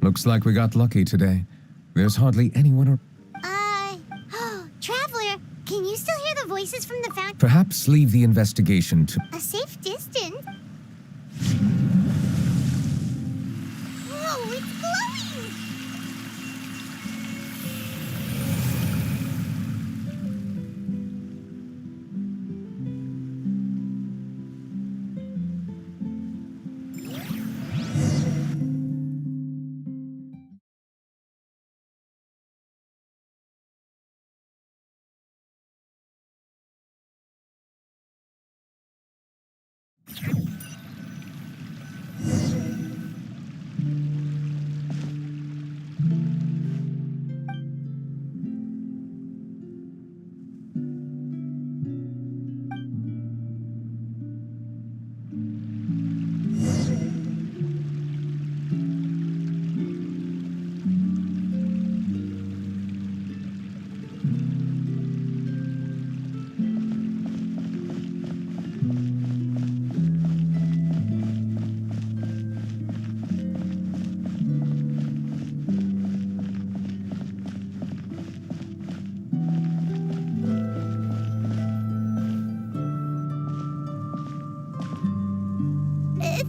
Looks like we got lucky today. There's hardly anyone around. Traveler, can you still hear the voices from the factory? Perhaps leave the investigation to... A safe distance? Whoa, it's glowing!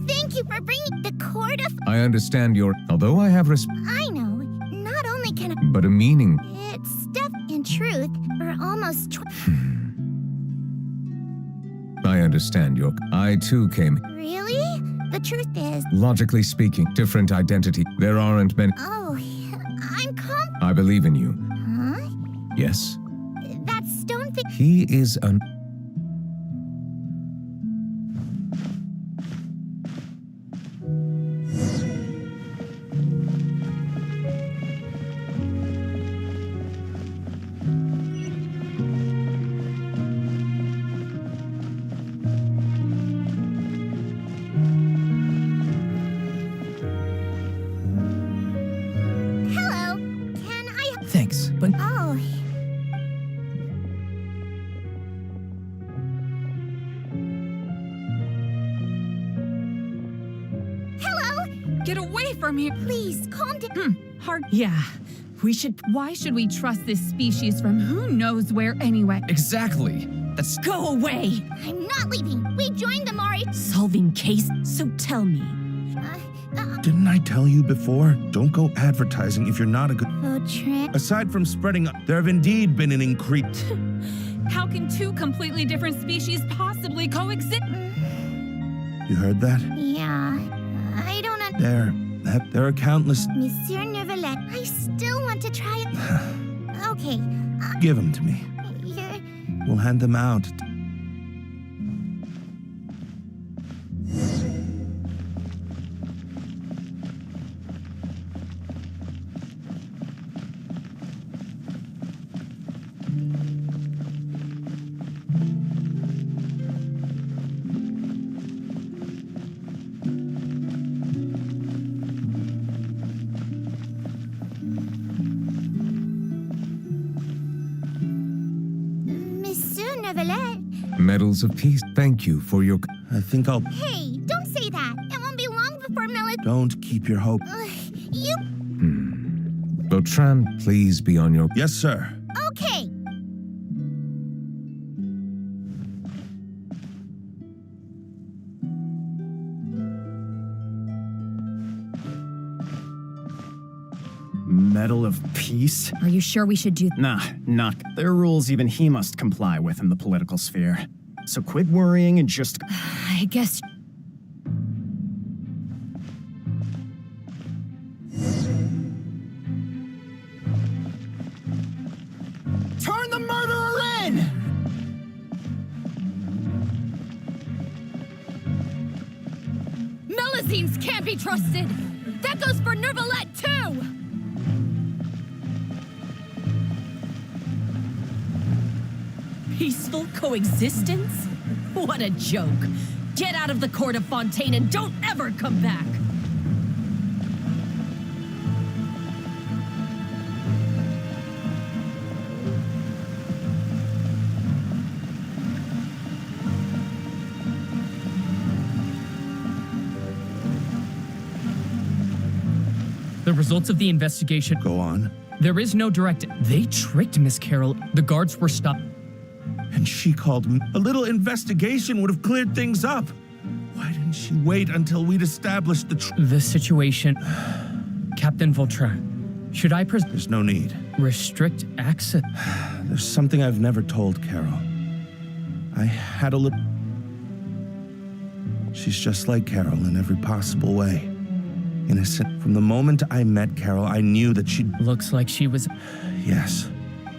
Thank you for bringing the cord of... I understand your... Although I have I know. Not only can I... but a meaning... It's stuff and truth are almost... I understand your... I too came... Really? The truth is... Logically speaking, different identity. There aren't many... Oh, I'm I believe in you. Huh? Yes? That stone thing... He is an... Hello. Can I... Thanks, but Oh. Hello. Get away from here! Please, calm down. Hard. Yeah. Why should we trust this species from who knows where anyway? exactly. That's Go away! I'm not leaving. We joined the Mari... Solving case? So tell me. Didn't I tell you before? Don't go advertising if you're not a good... Aside from spreading, there have indeed been an increase... How can two completely different species possibly coexist? You heard that? Yeah. I don't understand. There are countless... Monsieur Neuvillette, I still want to try it. Okay. Give them to me. You're... We'll hand them out. Monsieur Neuvillette? Medals of peace. Thank you for your... I think I'll... Hey, don't say that. It won't be long before Melody... Don't keep your hope. You... Bertrand, please be on your... Yes, sir. Okay. Medal of Peace? Are you sure we should do... Nah, not. There are rules even he must comply with in the political sphere. So quit worrying and just... I guess... Turn the murderer in! Melazines can't be trusted! That goes for Neuvillette, too! Peaceful coexistence? What a joke. Get out of the court of Fontaine and don't ever come back! The results of the investigation. Go on. There is no direct. They tricked Miss Carol. The guards were stopped. And she called me. A little investigation would have cleared things up. Why didn't she wait until we'd established The situation. Captain Vautrin, should I There's no need. restrict access? There's something I've never told Carol. I had a little... She's just like Carol in every possible way. Innocent. From the moment I met Carol, I knew that she'd... Looks like she was. Yes,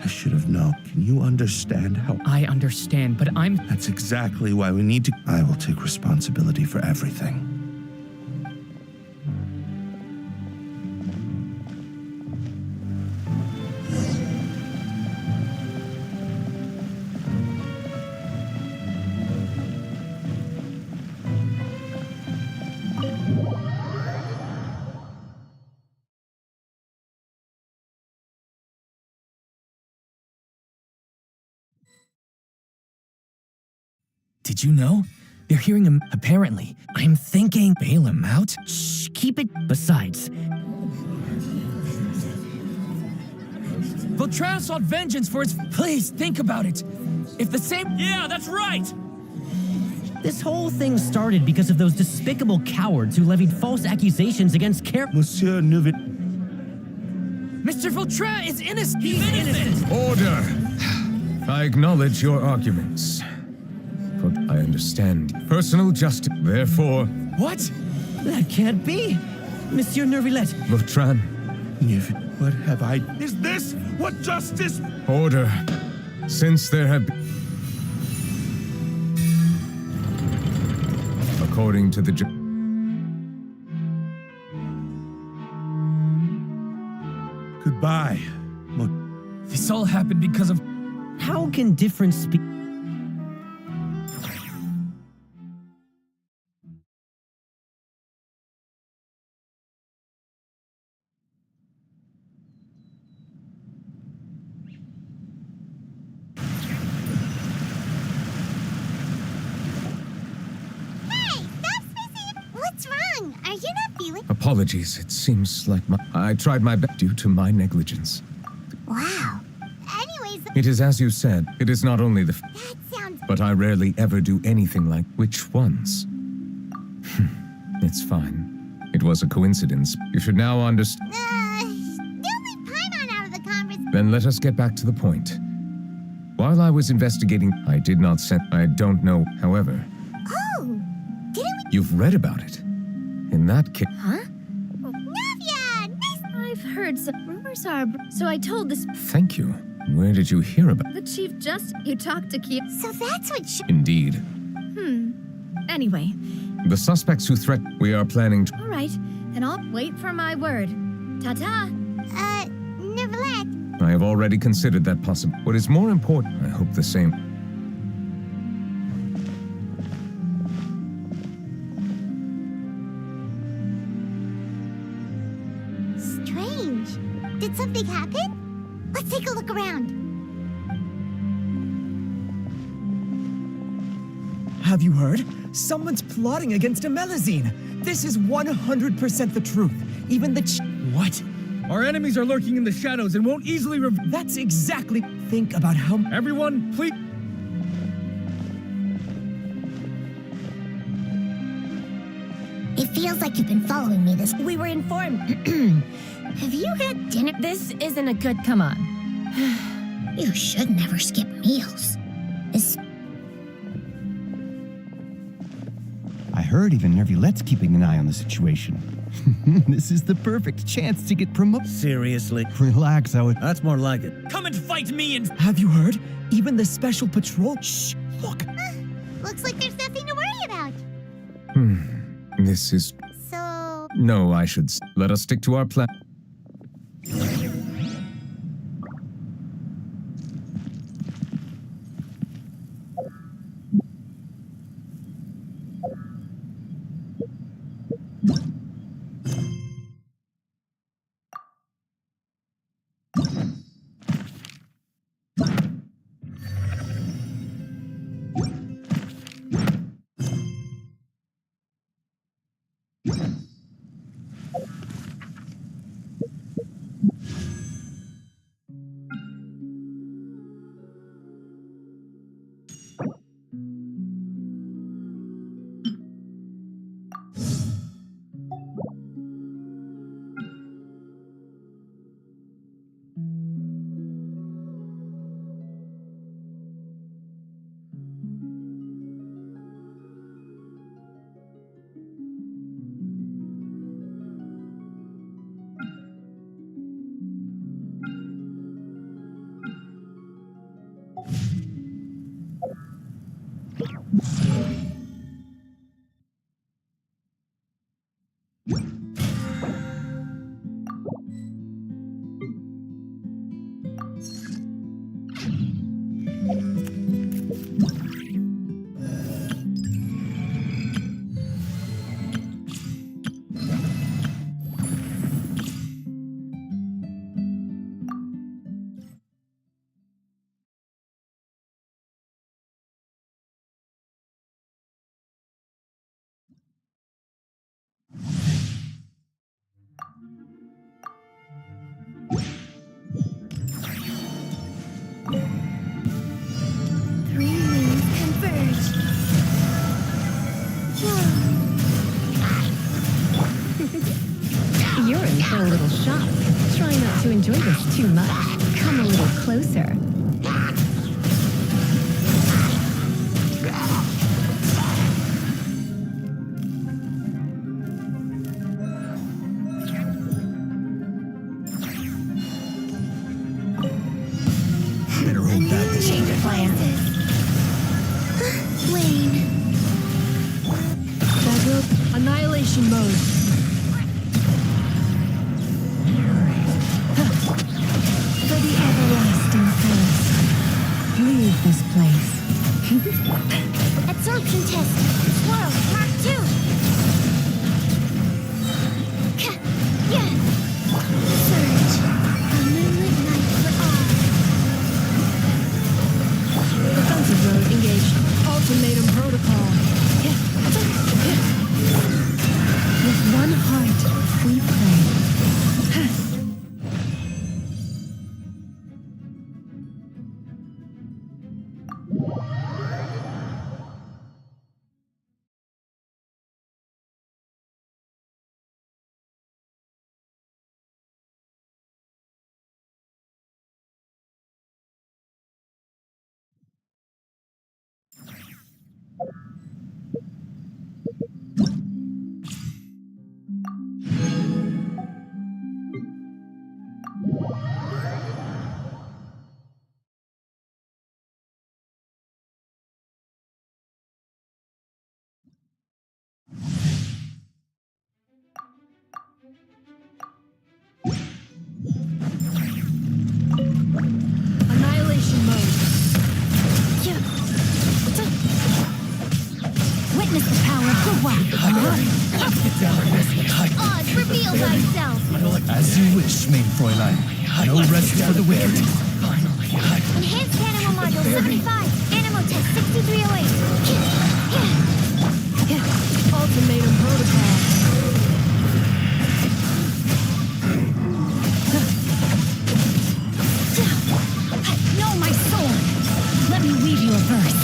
I should have known. Can you understand how... I understand, but I'm. That's exactly why we need to... I will take responsibility for everything. Did you know? They're hearing him, apparently. I'm thinking, bail him out? Shh, keep it. Besides, Vautrin sought vengeance for his. Please, think about it. If the same. Yeah, that's right! This whole thing started because of those despicable cowards who levied false accusations against Monsieur Nuvit... Mr. Vautrin is innocent. He's innocent. Order! I acknowledge your arguments. But I understand personal justice. Therefore, What? That can't be. Monsieur Nervillette. Vautrin, Nuvit, what have I... Is this what justice... order. Since there have been... According to the... Goodbye. This all happened because of. How can different Hey, stop spacing! What's wrong? Are you not feeling? Apologies, it seems like I tried my best due to my negligence. Wow. Anyways, It is as you said, it is not only the... that sounds... But I rarely ever do anything like... Which ones? It's fine. It was a coincidence. You should now understand... Still leave Paimon out of the conversation. Then let us get back to the point. While I was investigating, I did not send... I don't know, however. Oh, didn't we... You've read about it. In that case... Huh? Navia! Nice... I've heard some rumors are, so I told this Thank you. Where did you hear about the chief just you talked to Kia. So that's what she... Indeed. Anyway, The suspects who threat... We are planning to... all right, then I'll wait for my word. Ta-ta. Neverlet. I have already considered that possible. What is more important, I hope the same... Strange. Did something happen? Let's take a look around. Have you heard? Someone's plotting against a Melazine. This is 100% the truth. Even the What? Our enemies are lurking in the shadows and won't easily That's exactly... Think about how... Everyone, please. It feels like you've been following me this... We were informed. Have you had dinner? This isn't a good. Come on. You should never skip meals. I heard even Nervillette's keeping an eye on the situation. This is the perfect chance to get promoted. Seriously? Relax, Howard. That's more like it. Come and fight me and. Have you heard? Even the special patrol... Shh! Look! Looks like there's nothing to worry about. This is... So... No, I should... Let us stick to our plan. Three moons converge. You're in for a little shock. Try not to enjoy this too much. Come a little closer. Better hold back this Change of plans. Wayne. Annihilation mode. For the everlasting first. Leave this place. Absorption test. Swirl. Mark 2. Yeah. Surge. A moonlit night for all. Defensive mode engaged. Ultimatum protocol. With one heart, we pray. Annihilation mode. Witness the power of the one. Get down on this. Oz, reveal thyself. As you wish, main Fräulein. No rest for the wicked. Enhanced Animal Module 75. Animal Test 6308. Ultimatum protocol. Know my soul. Let me weave you a verse.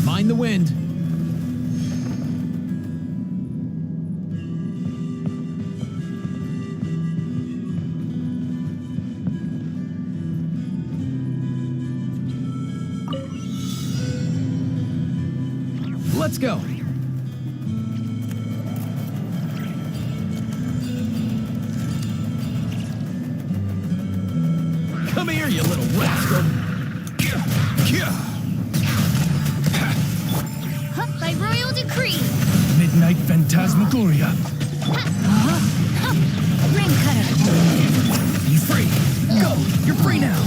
Mind the wind. Let's go. Come here, you little rascal. By royal decree. Midnight Phantasmagoria. Ring cutter. You free. Go. You're free now.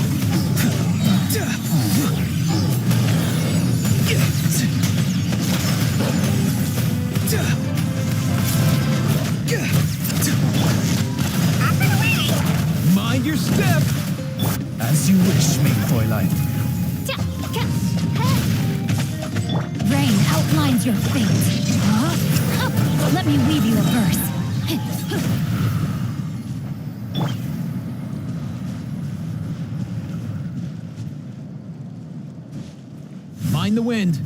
is your fate. Huh? Let me weave you a verse. Mind the wind.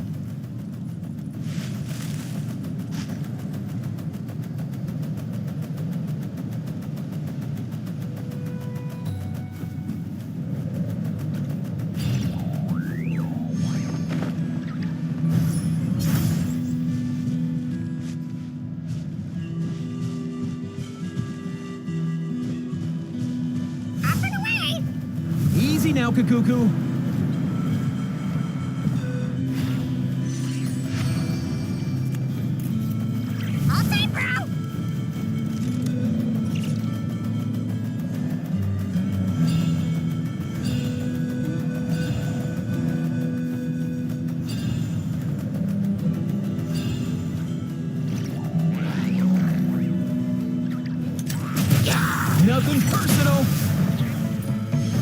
Easy now, Kakuku. All time, bro! Nothing personal.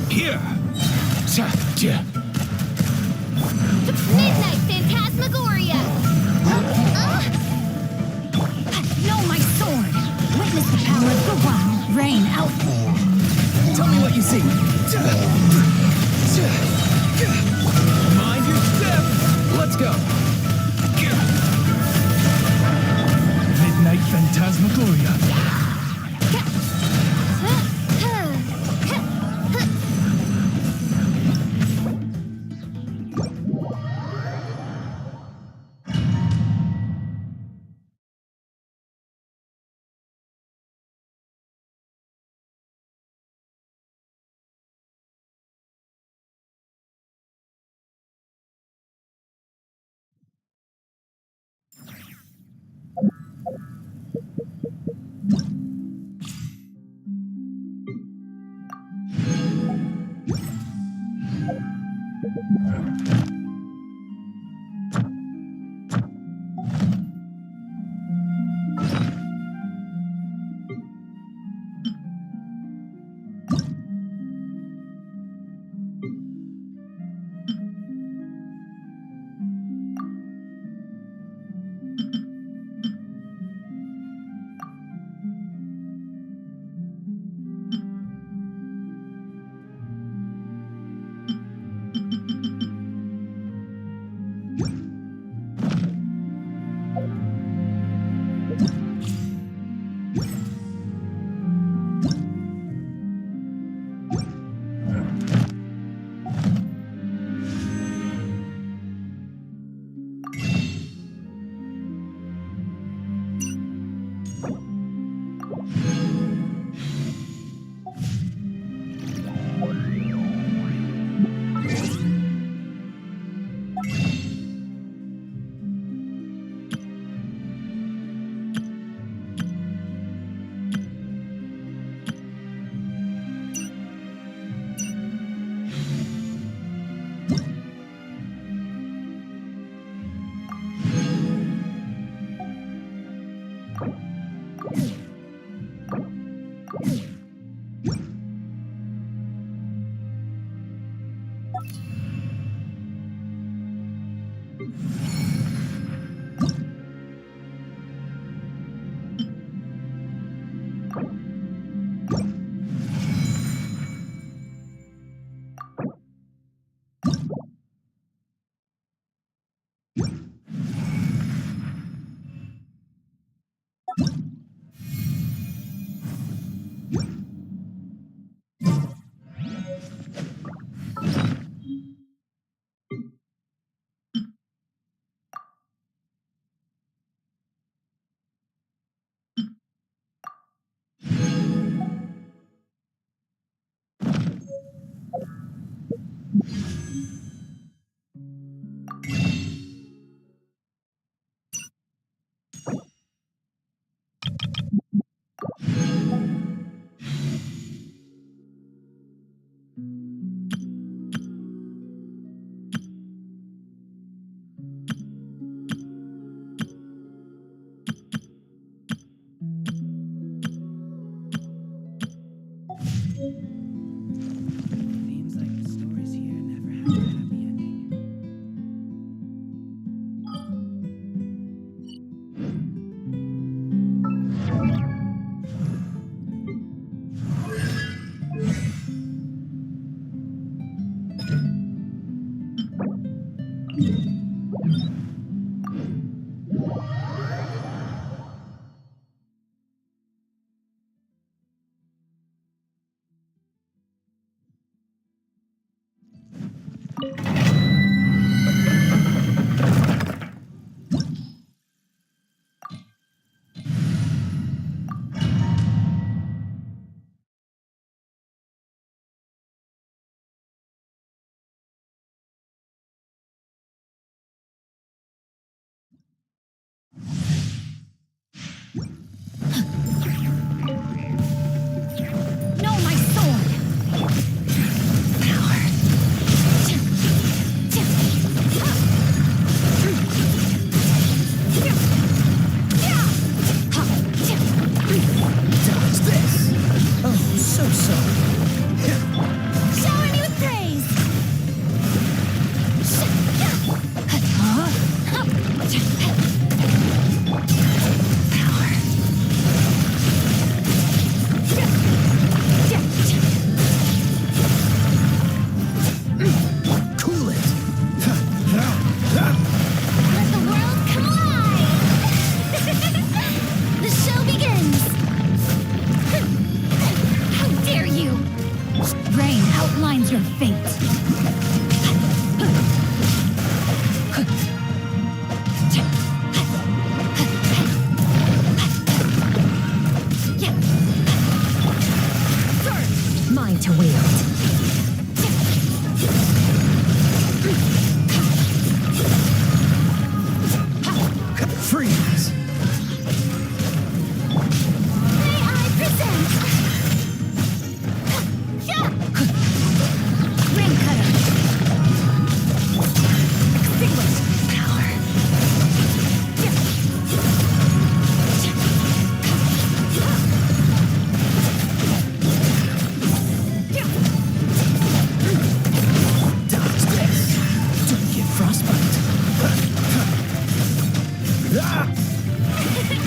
Here! Midnight Phantasmagoria! Know my sword. Witness the power of Gua. Rain out. Tell me what you see. Mind your step. Let's go. Midnight Phantasmagoria.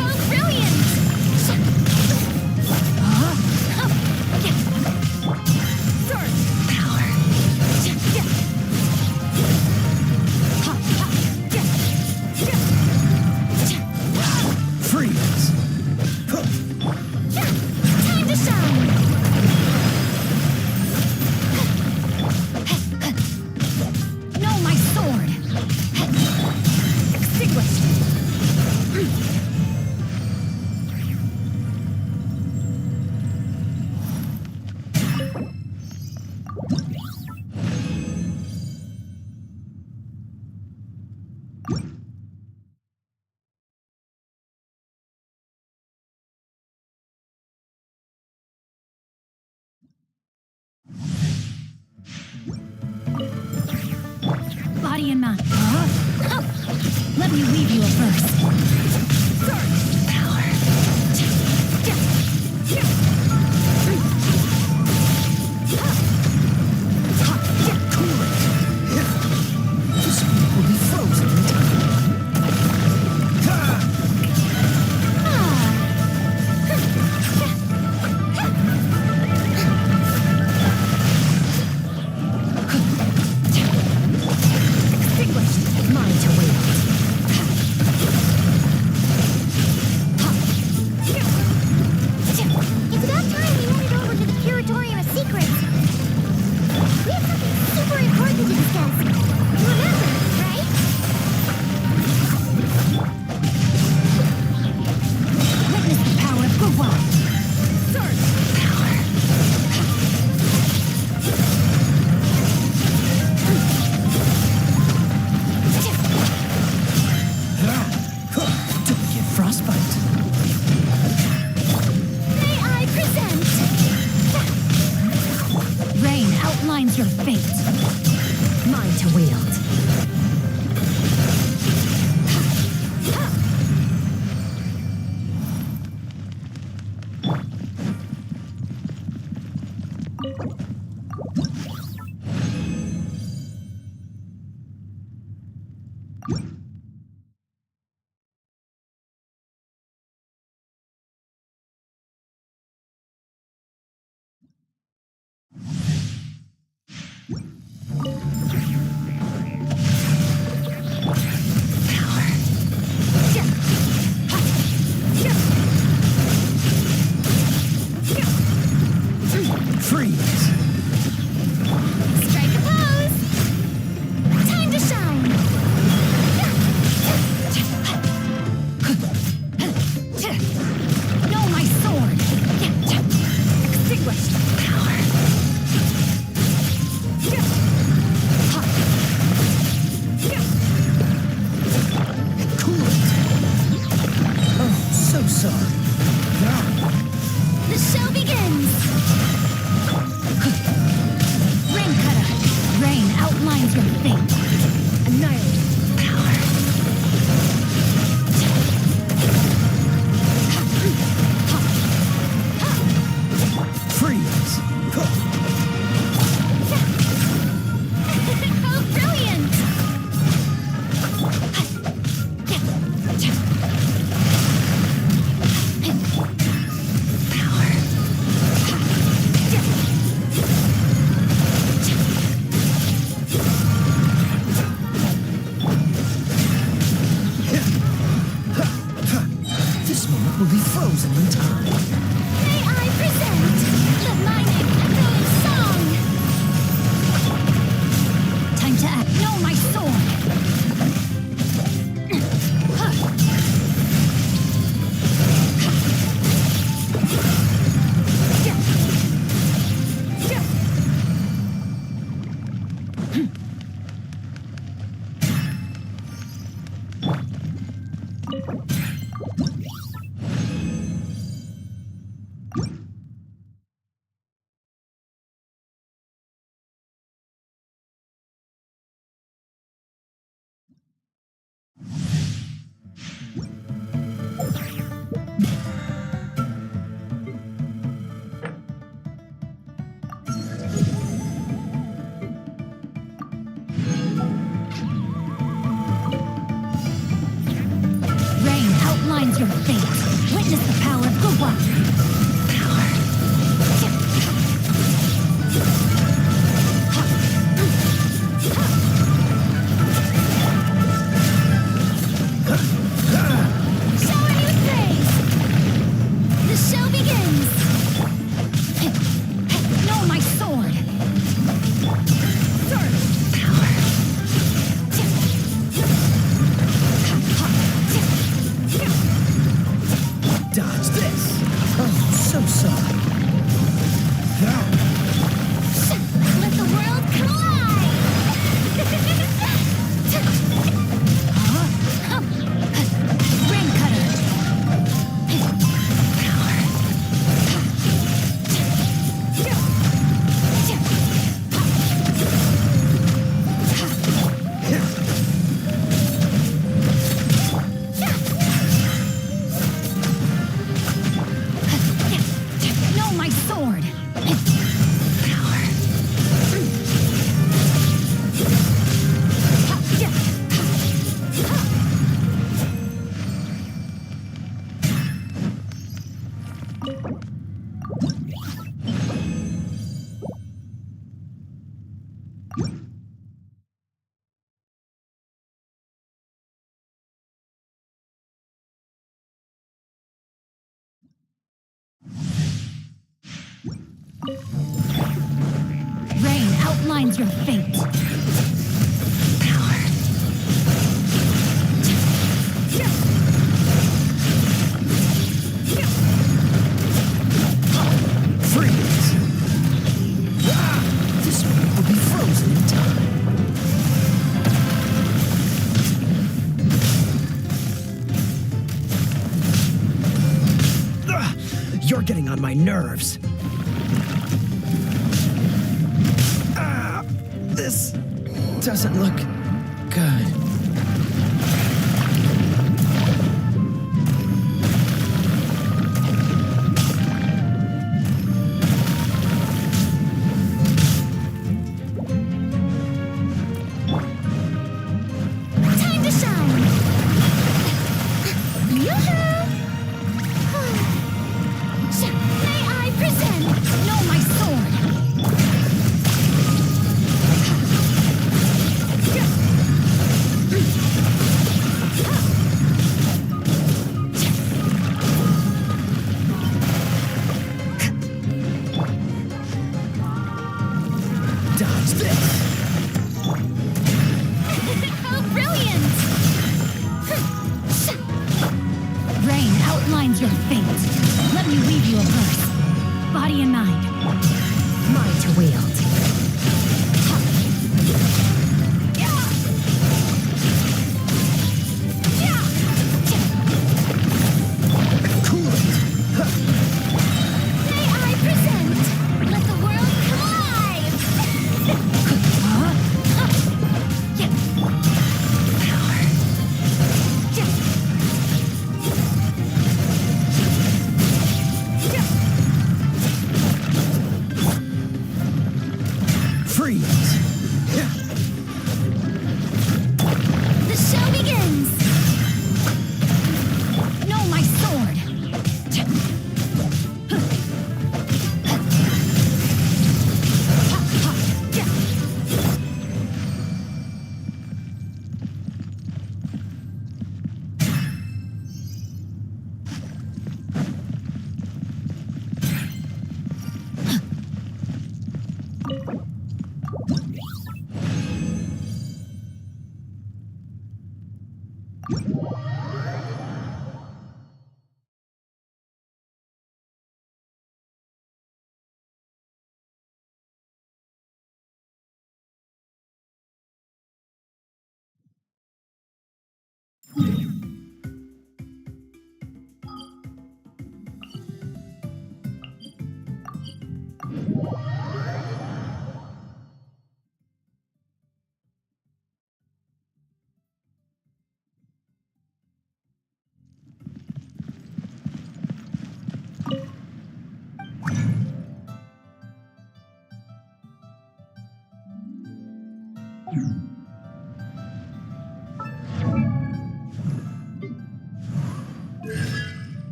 Oh, brilliant! Freeze! Time to shine! No, my sword! Extinguished! Body and mind. Let me leave you a verse. Power. This will be frozen in time. Extinguished. Mine to wield. It's about time we headed over to the Curatorium of Secrets. We have something super important to discuss. Remember, right? Witness the power of goodwill. Surge. Power. Don't get frostbite. May I present? Rain outlines your fate. Mine to wield. Freeze! Strike a pose! Time to shine! No, my sword. Extinguished. Power. Cool it. Oh, so sorry. The show begins! Rain cutter. Rain outlines your fate. Annihilate. Power. Freeze! Oh, brilliant! This moment will be frozen in time. May I present the mighty echoing song? Time to act. No, my sword. outlines your fate. Witness the power of Gugwa. Rain outlines your fate. Power. Freeze! This one will be frozen in time. You're getting on my nerves. This doesn't look good. Time to shine! Yoo-hoo! May I present? Know my sword! Dodge this! Oh, brilliant! Rain outlines your fate. Let me leave you a verse. Body and mind. Mine to wield. Cool it! May I present? Let the world come alive!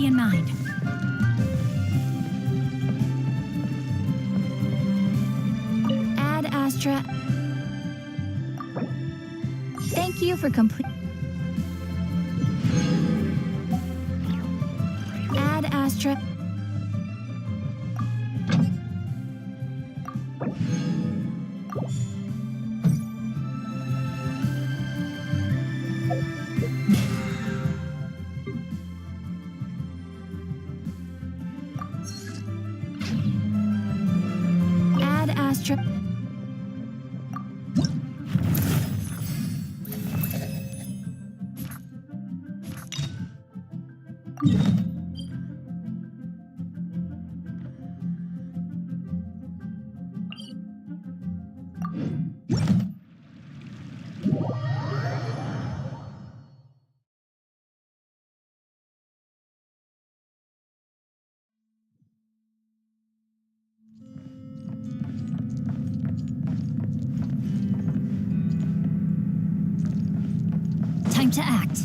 safety in mind. Ad Astra. Thank you for complete. Ad Astra. Ad Astra. Time to act.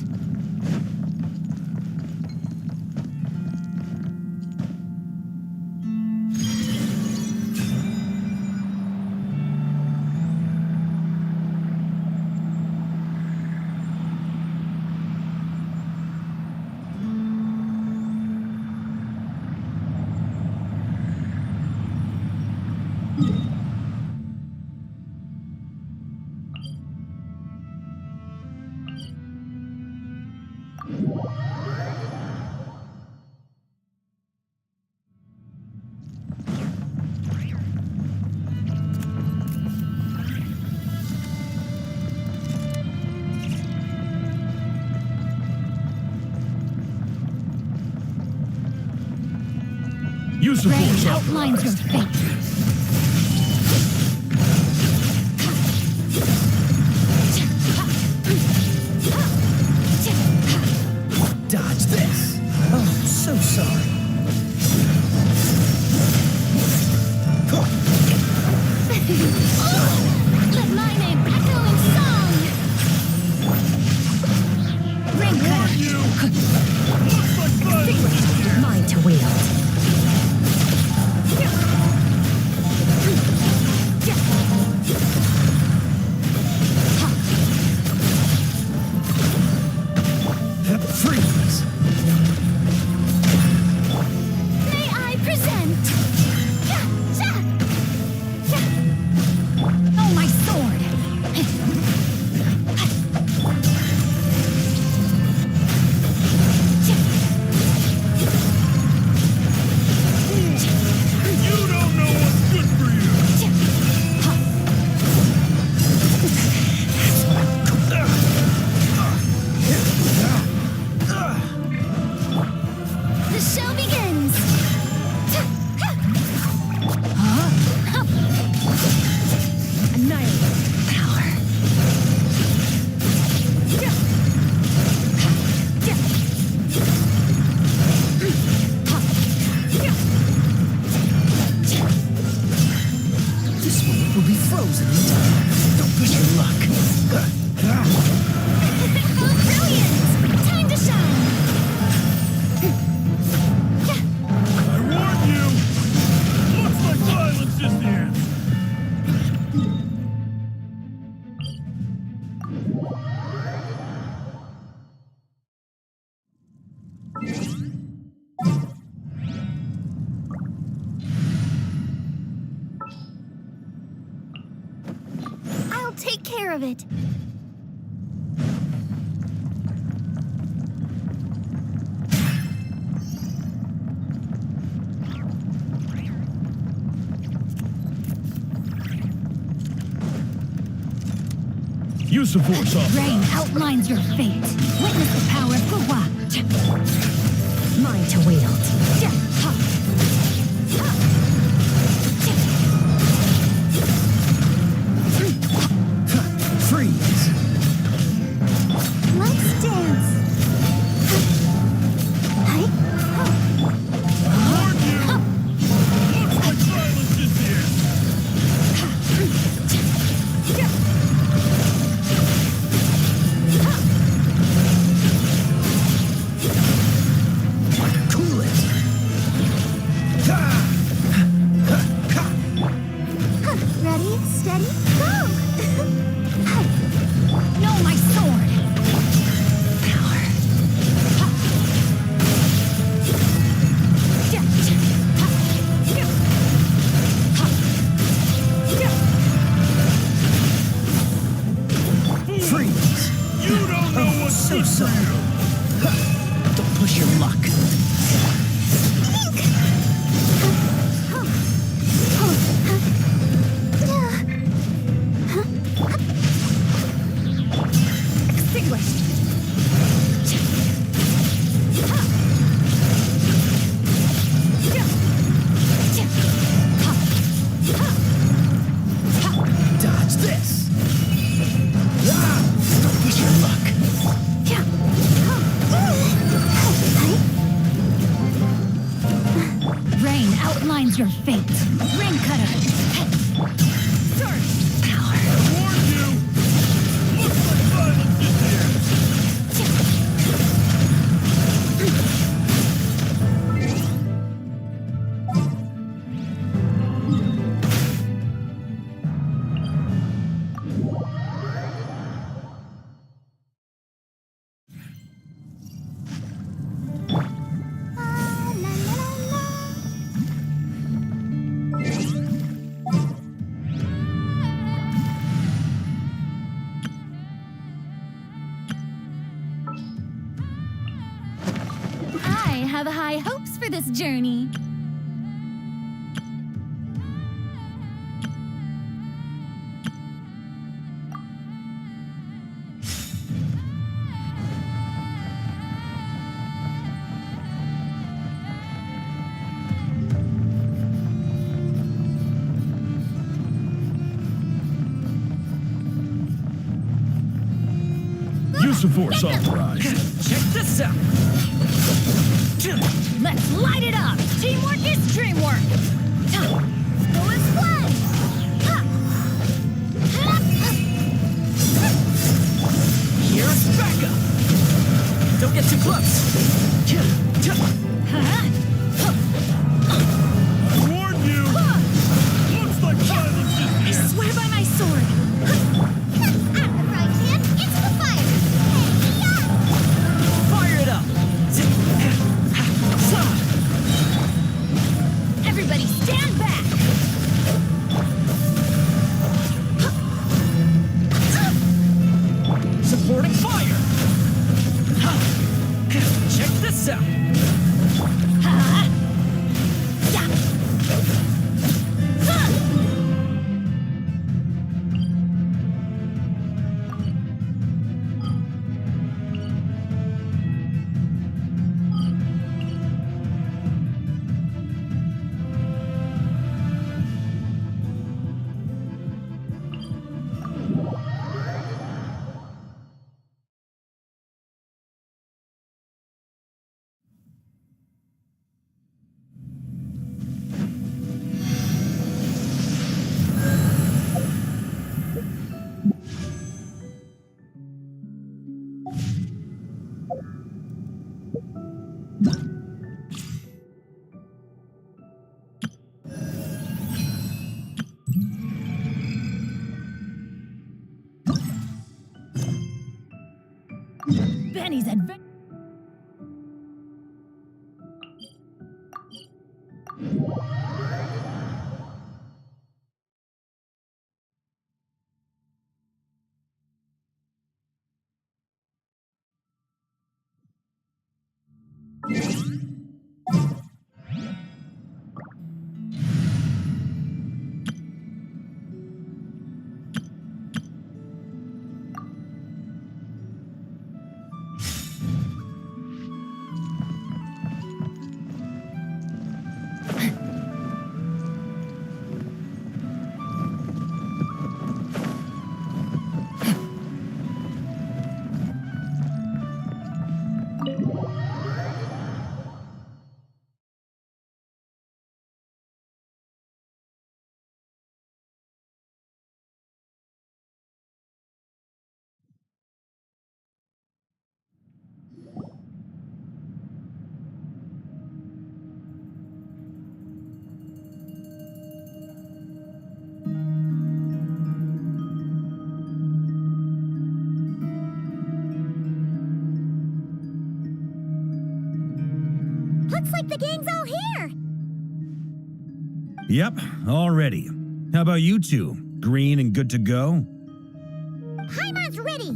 Use the Rain force outlines your authorized. fate. Dodge this. Oh, so sorry. Let my name echo in song. Ring mine to wield. Freeze. May I present? Oh, my sword! You don't know what's good for you. The show begins. Annihilate power. This one will be frozen in time. Don't push your luck. Oh, brilliant! Time to shine. I warned you. Looks like violence is the answer. I'll take care of it. Use the force Rain authorized. outlines your fate. Witness the power of Fuwa. Mine to wield. Freeze. Let's dance. Hi. Warned you. Looks like violence is the answer. Cool. your fate. Ring cutter. Surge. Power. Warned you! Looks like violence is here! I have high hopes for this journey. Use of force authorized. Check this out. Let's light it up! Teamwork is dreamwork! Go and fly! Here's backup. Don't get too close. I warned you! Looks like violence is here! Swear by my sword! Out of the frying pan, into the fire! Fire it up. Everybody stand back! Supporting fire. Check this out. Benny's adventure. Looks like the gang's all here! Yep, all ready. How about you two? Green and good to go? Paimon's ready!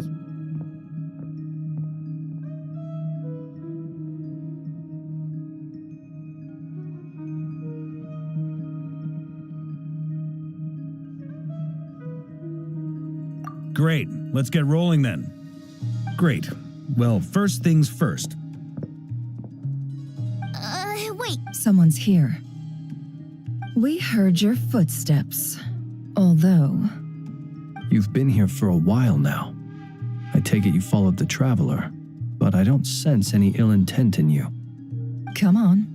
Great, let's get rolling then. Great. Well, first things first. Wait. Someone's here. We heard your footsteps. Although... You've been here for a while now. I take it you followed the Traveler, but I don't sense any ill intent in you. Come on.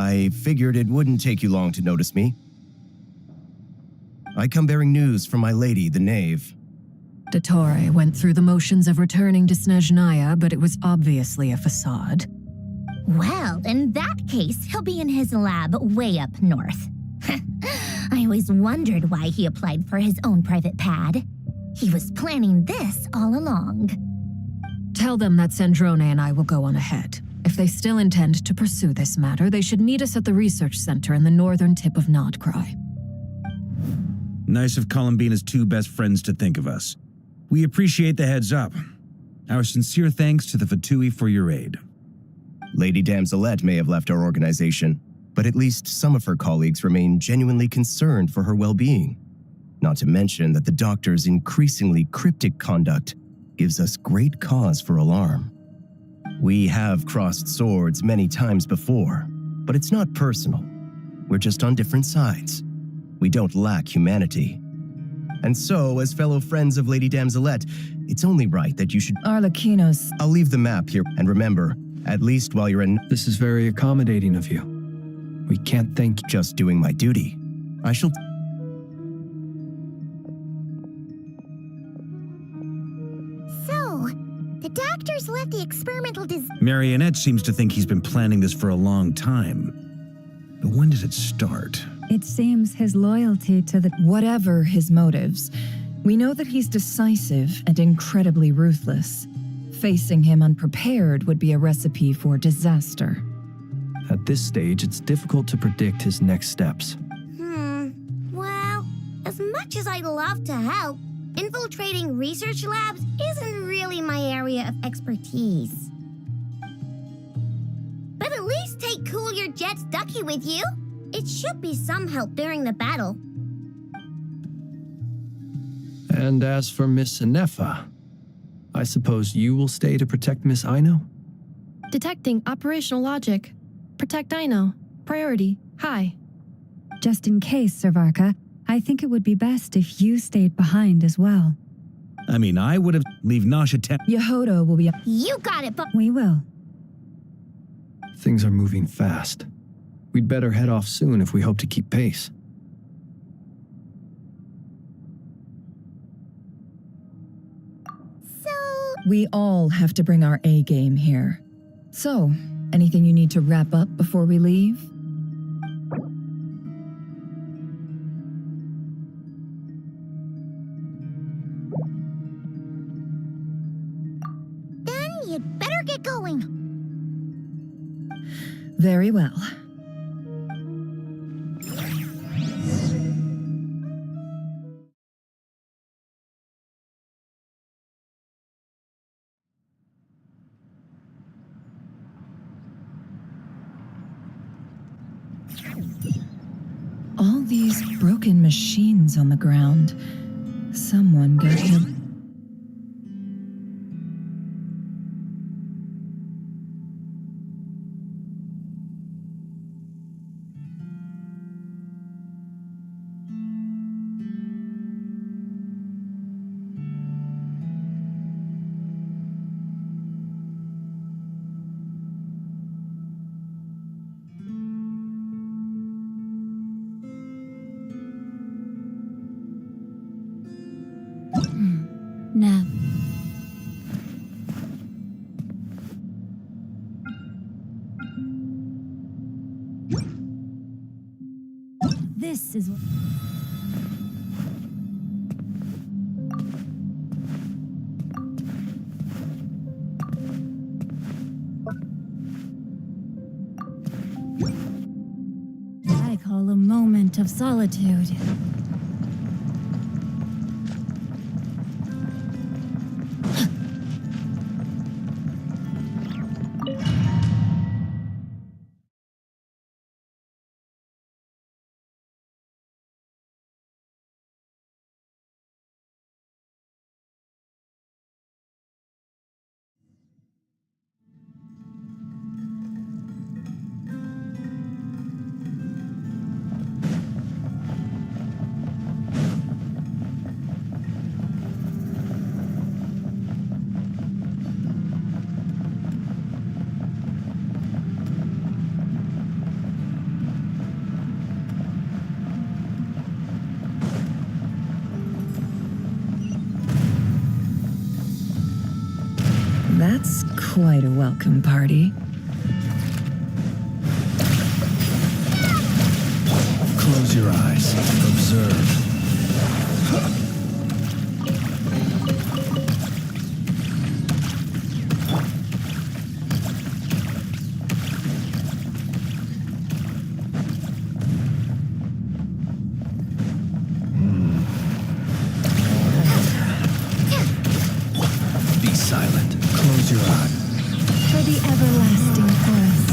I figured it wouldn't take you long to notice me. I come bearing news from my lady, the knave. Dottore went through the motions of returning to Snezhnaya, but it was obviously a facade. Well, in that case, he'll be in his lab way up north. I always wondered why he applied for his own private pad. He was planning this all along. Tell them that Sandrone and I will go on ahead. If they still intend to pursue this matter, they should meet us at the research center in the northern tip of Nodcry. Nice of Columbina's two best friends to think of us. We appreciate the heads up. Our sincere thanks to the Fatui for your aid. Lady Damselette may have left our organization, but at least some of her colleagues remain genuinely concerned for her well-being. Not to mention that the doctor's increasingly cryptic conduct gives us great cause for alarm. We have crossed swords many times before, but it's not personal. We're just on different sides. We don't lack humanity. And so, as fellow friends of Lady Damselette, it's only right that you should... Arlecchino's... I'll leave the map here, and remember, at least while you're in... This is very accommodating of you. We can't thank you. Just doing my duty. I shall... So, the doctors let the experimental Marionette seems to think he's been planning this for a long time. But when did it start? It seems his loyalty to the... Whatever his motives, we know that he's decisive and incredibly ruthless. Facing him unprepared would be a recipe for disaster. At this stage, it's difficult to predict his next steps. Well, as much as I'd love to help, infiltrating research labs isn't really my area of expertise. But at least take Cool Your Jet's Ducky with you. It should be some help during the battle. And as for Miss Inefa, I suppose you will stay to protect Miss Aino? Detecting operational logic. Protect Aino. Priority. High. Just in case, Servarka, I think it would be best if you stayed behind as well. I mean, I would have leave Nasha Yehodo will be... You got it, but... We will. Things are moving fast. We'd better head off soon if we hope to keep pace. We all have to bring our A game here. So, anything you need to wrap up before we leave? Then you'd better get going. Very well. All these broken machines on the ground. Someone got hit. No. This is... I call a moment of solitude. That's quite a welcome party. Close your eyes. Observe. Be silent. Close your eyes. For the everlasting forest.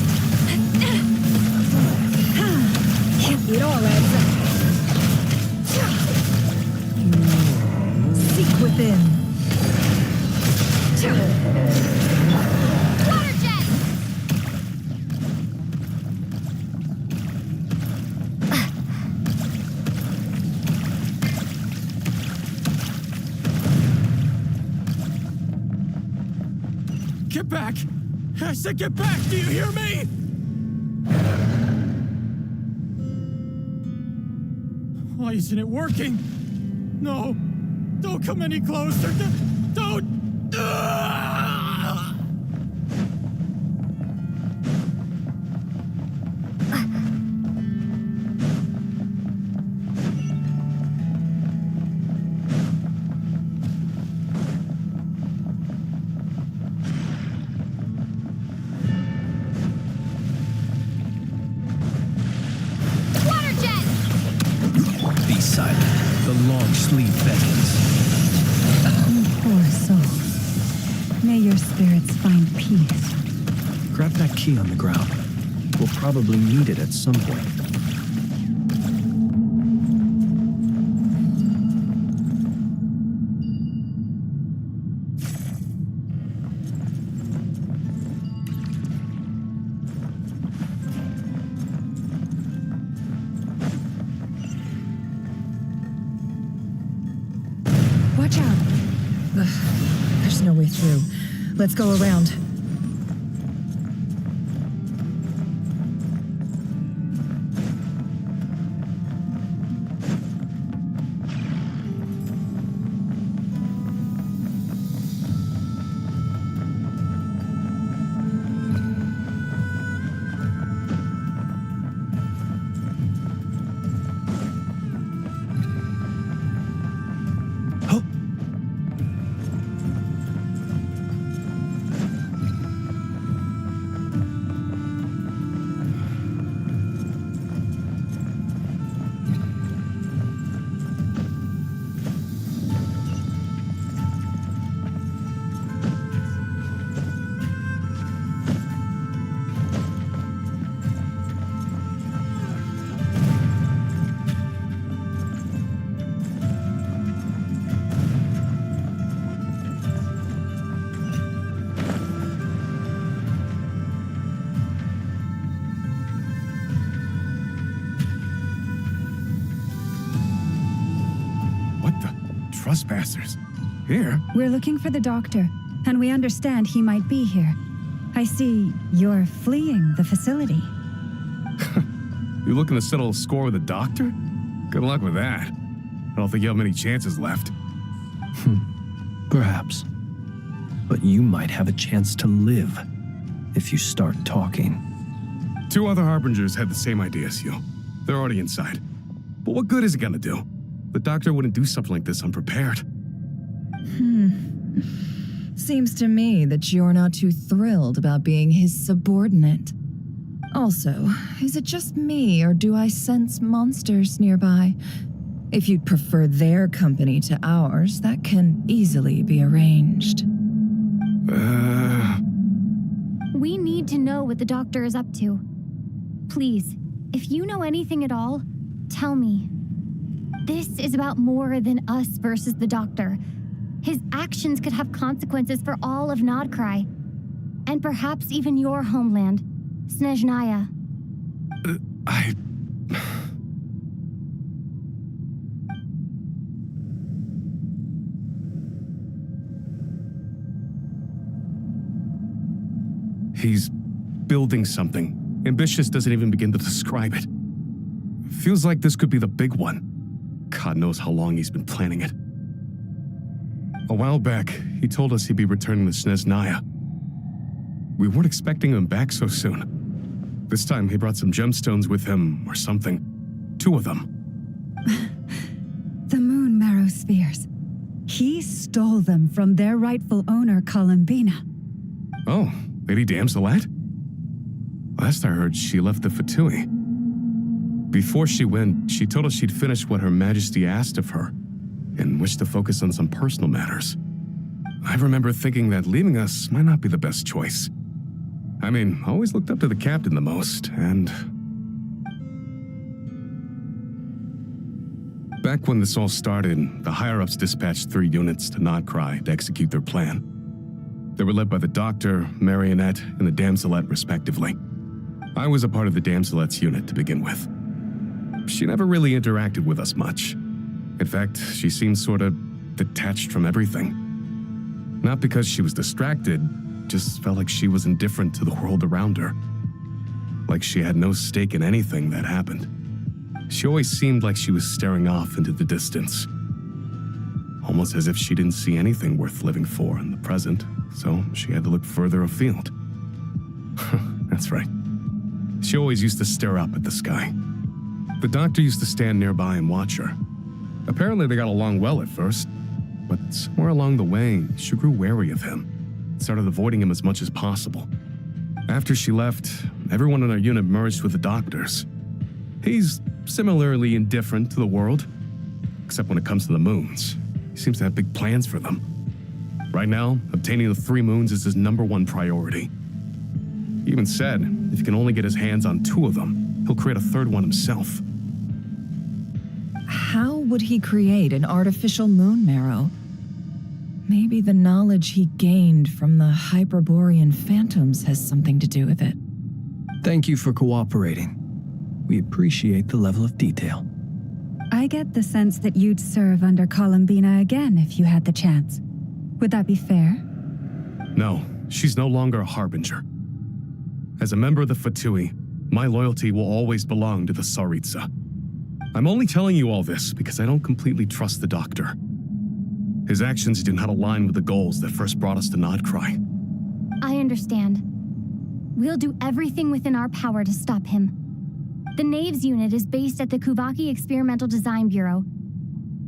It all adds up. Seek within. Water jet! Get back! I said get back! Do you hear me? Why isn't it working? No! Don't come any closer! Don't! Water jet! Be silent. The long sleeve beckons. Poor soul. May your spirits find peace. Grab that key on the ground. We'll probably need it at some point. Watch out. Ugh, there's no way through. Let's go around. Trespassers. Here? We're looking for the doctor, and we understand he might be here. I see you're fleeing the facility. You looking to settle a score with the doctor? Good luck with that. I don't think you have many chances left. Perhaps. But you might have a chance to live if you start talking. 2 other Harbingers had the same idea as you. They're already inside. But what good is it gonna do? The doctor wouldn't do something like this unprepared. Seems to me that you're not too thrilled about being his subordinate. Also, is it just me, or do I sense monsters nearby? If you'd prefer their company to ours, that can easily be arranged. We need to know what the doctor is up to. Please, if you know anything at all, tell me. This is about more than us versus the doctor. His actions could have consequences for all of Nodcry, and perhaps even your homeland, Snezhnaya. He's building something. Ambitious doesn't even begin to describe it. Feels like this could be the big one. God knows how long he's been planning it. A while back, he told us he'd be returning to Snezhnaya. We weren't expecting him back so soon. This time he brought some gemstones with him or something. 2 of them. The moon marrow spheres. He stole them from their rightful owner, Columbina. Oh, Lady Damselat? Last I heard, she left the Fatui. Before she went, she told us she'd finished what Her Majesty asked of her and wished to focus on some personal matters. I remember thinking that leaving us might not be the best choice. I mean, I always looked up to the captain the most, and... Back when this all started, the higher-ups dispatched 3 units to Nodcry to execute their plan. They were led by the Doctor, Marionette, and the Damselet, respectively. I was a part of the Damselet's unit to begin with. She never really interacted with us much. In fact, she seemed sort of detached from everything. Not because she was distracted, just felt like she was indifferent to the world around her. Like she had no stake in anything that happened. She always seemed like she was staring off into the distance. Almost as if she didn't see anything worth living for in the present, so she had to look further afield. That's right. She always used to stare up at the sky. The Doctor used to stand nearby and watch her. Apparently they got along well at first, but somewhere along the way, she grew wary of him. Started avoiding him as much as possible. After she left, everyone in our unit merged with the Doctor's. He's similarly indifferent to the world, except when it comes to the moons. He seems to have big plans for them. Right now, obtaining the 3 moons is his #1 priority. He even said if he can only get his hands on 2 of them, he'll create a 3rd one himself. How would he create an artificial moon marrow? Maybe the knowledge he gained from the Hyperborean phantoms has something to do with it. Thank you for cooperating. We appreciate the level of detail. I get the sense that you'd serve under Columbina again if you had the chance. Would that be fair? No, she's no longer a harbinger. As a member of the Fatui, my loyalty will always belong to the Tsaritsa. I'm only telling you all this because I don't completely trust the Doctor. His actions do not align with the goals that first brought us to Nodcry. I understand. We'll do everything within our power to stop him. The Knaves unit is based at the Kuvaki Experimental Design Bureau.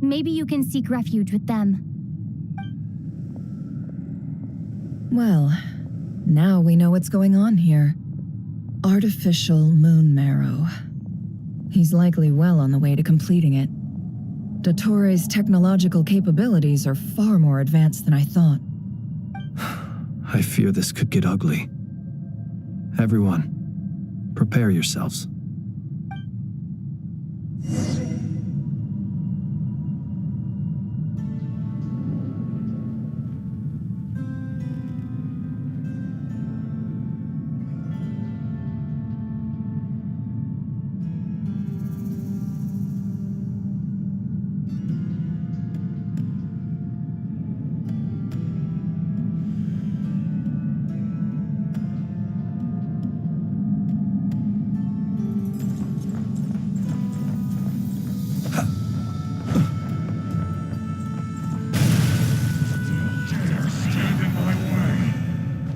Maybe you can seek refuge with them. Well, now we know what's going on here. Artificial moon marrow. He's likely well on the way to completing it. Dottore's technological capabilities are far more advanced than I thought. I fear this could get ugly. Everyone, prepare yourselves.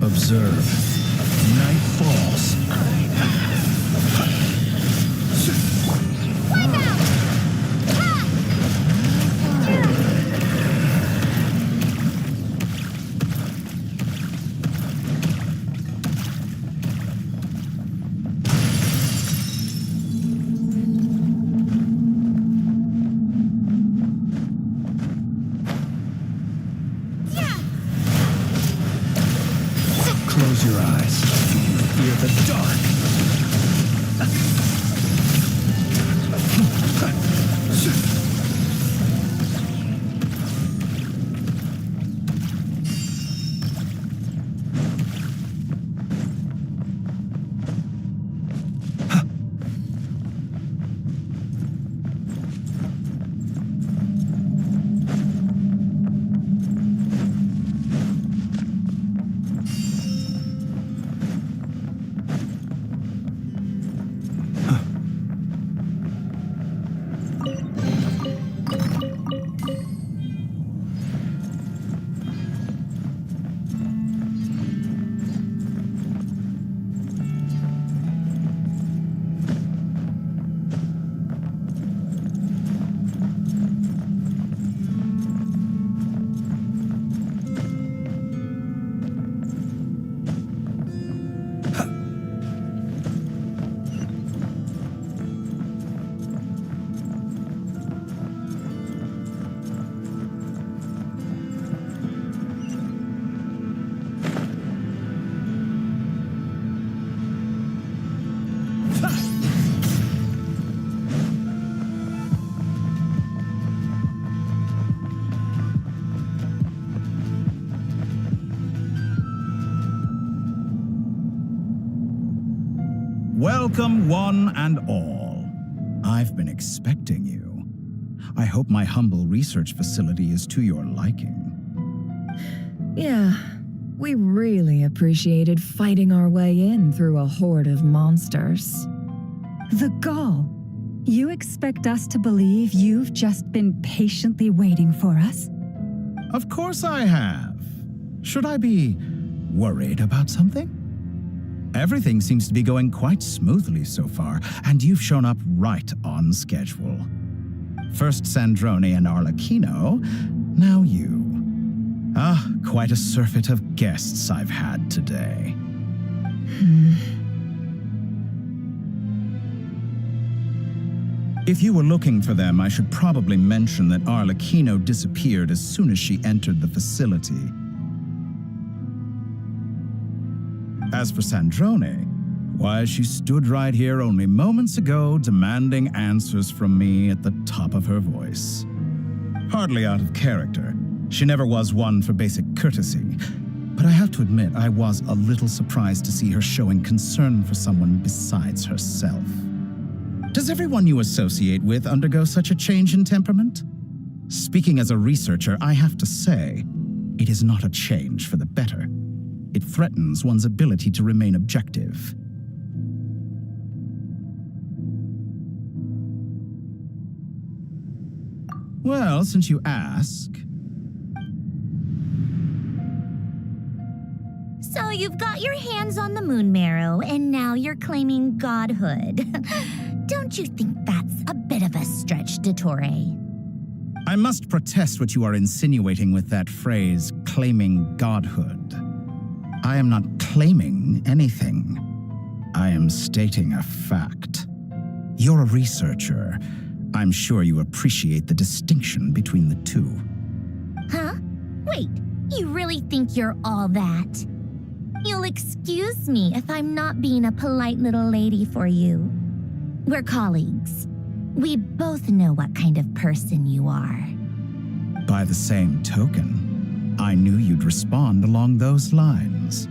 Observe. Night falls. Close your eyes. Fear the dark. Welcome, one and all. I've been expecting you. I hope my humble research facility is to your liking. Yeah, we really appreciated fighting our way in through a horde of monsters. The gall. You expect us to believe you've just been patiently waiting for us? Of course I have. Should I be worried about something? Everything seems to be going quite smoothly so far, and you've shown up right on schedule. First Sandrone and Arlecchino, now you. Ah, quite a surfeit of guests I've had today. If you were looking for them, I should probably mention that Arlecchino disappeared as soon as she entered the facility. As for Sandrone, why, she stood right here only moments ago demanding answers from me at the top of her voice. Hardly out of character. She never was one for basic courtesy. But I have to admit, I was a little surprised to see her showing concern for someone besides herself. Does everyone you associate with undergo such a change in temperament? Speaking as a researcher, I have to say, it is not a change for the better. It threatens one's ability to remain objective. Well, since you ask... So you've got your hands on the moon marrow, and now you're claiming godhood. Don't you think that's a bit of a stretch, Dottore? I must protest what you are insinuating with that phrase, claiming godhood. I am not claiming anything. I am stating a fact. You're a researcher. I'm sure you appreciate the distinction between the two. Huh? Wait, you really think you're all that? You'll excuse me if I'm not being a polite little lady for you. We're colleagues. We both know what kind of person you are. By the same token, I knew you'd respond along those lines.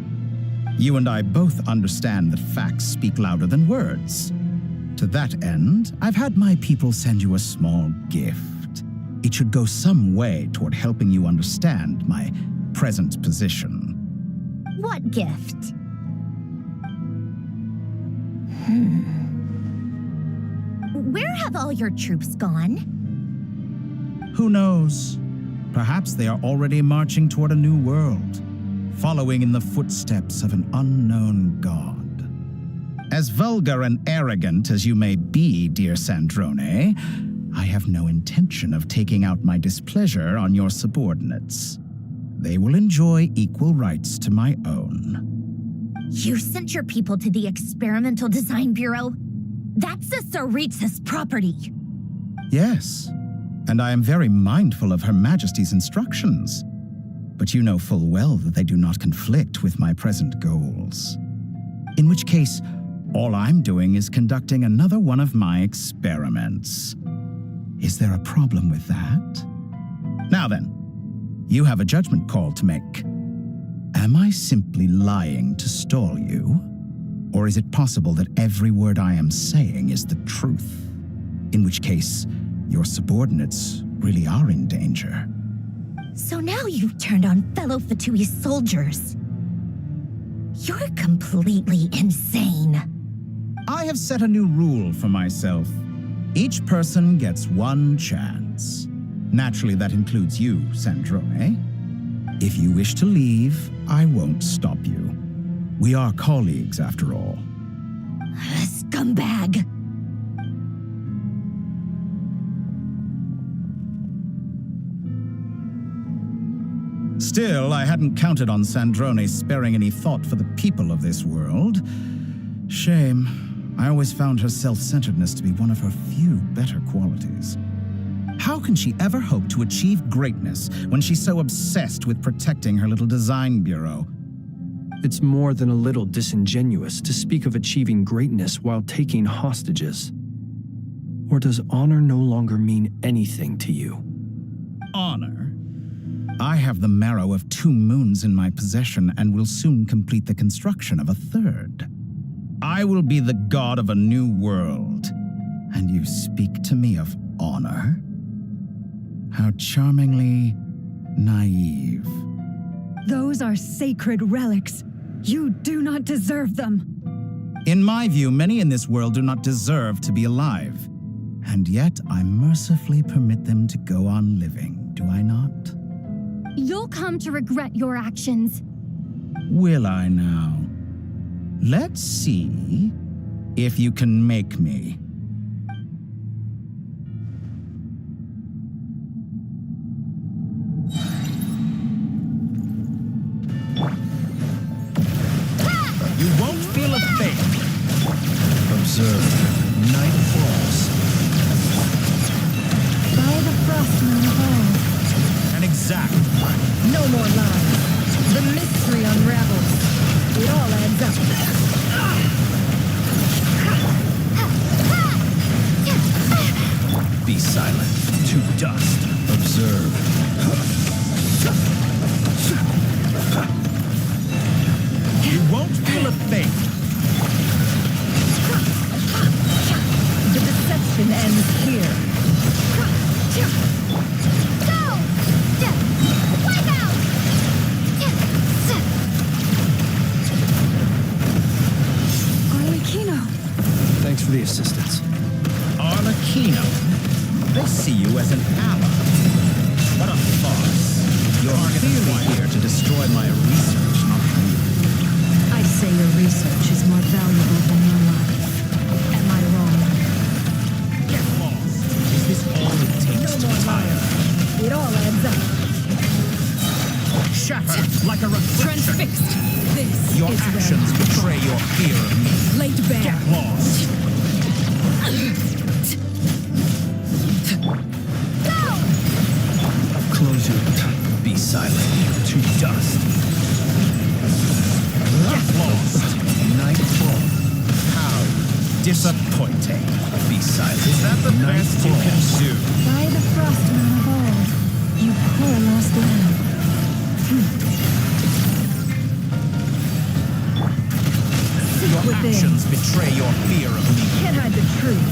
You and I both understand that facts speak louder than words. To that end, I've had my people send you a small gift. It should go some way toward helping you understand my present position. What gift? Where have all your troops gone? Who knows? Perhaps they are already marching toward a new world, following in the footsteps of an unknown god. As vulgar and arrogant as you may be, dear Sandrone, I have no intention of taking out my displeasure on your subordinates. They will enjoy equal rights to my own. You sent your people to the Experimental Design Bureau? That's a Tsaritsa's property. Yes, and I am very mindful of Her Majesty's instructions. But you know full well that they do not conflict with my present goals. In which case, all I'm doing is conducting another one of my experiments. Is there a problem with that? Now then, you have a judgment call to make. Am I simply lying to stall you? Or is it possible that every word I am saying is the truth? In which case, your subordinates really are in danger. So now you've turned on fellow Fatui soldiers. You're completely insane. I have set a new rule for myself. Each person gets one chance. Naturally, that includes you, Sandrone. If you wish to leave, I won't stop you. We are colleagues, after all. Scumbag! Still, I hadn't counted on Sandrone sparing any thought for the people of this world. Shame. I always found her self-centeredness to be one of her few better qualities. How can she ever hope to achieve greatness when she's so obsessed with protecting her little design bureau? It's more than a little disingenuous to speak of achieving greatness while taking hostages. Or does honor no longer mean anything to you? Honor? I have the marrow of 2 moons in my possession and will soon complete the construction of a 3rd. I will be the god of a new world. And you speak to me of honor? How charmingly naive. Those are sacred relics. You do not deserve them. In my view, many in this world do not deserve to be alive. And yet I mercifully permit them to go on living, do I not? You'll come to regret your actions. Will I now? Let's see if you can make me. You won't feel a thing. Observe. Night falls. By the frostman of all. An exact. No more lies. The mystery unravels. It all adds up. Be silent. To dust. Observe. You won't feel a thing. The deception ends here. Go! Wipe out! Arlecchino. Thanks for the assistance. Arlecchino. They see you as an ally. What a farce. You're clearly here to destroy my research, not me. I'd say your research is more valuable than your life. Am I wrong? Get lost. Is this all it takes to retire? It all adds up. Shatter like a reflection. Transfixed. This Your is actions betray your fear of me. laid bare. Get lost. Close your... Be silent. To dust. Get lost. Night falls. How disappointing. Be silent. Is that the best you can do? By the frostman of old. You poor lost lamb. Your within. actions betray your fear of me. Can't hide the truth.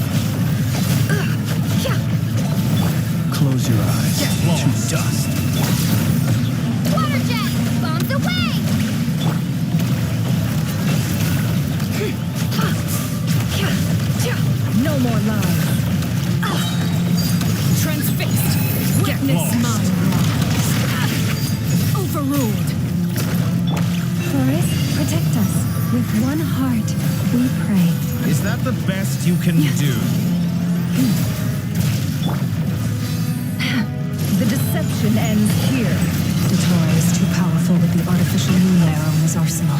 Close your eyes. Get lost. To dust. Water jet! Bombs away! No more lies. Transfixed. Witness lost. my wrongs. Overruled. Chorus, protect us. With one heart, we pray. Is that the best you can do? The deception ends here. Datora is too powerful with the artificial moon arrow in his arsenal.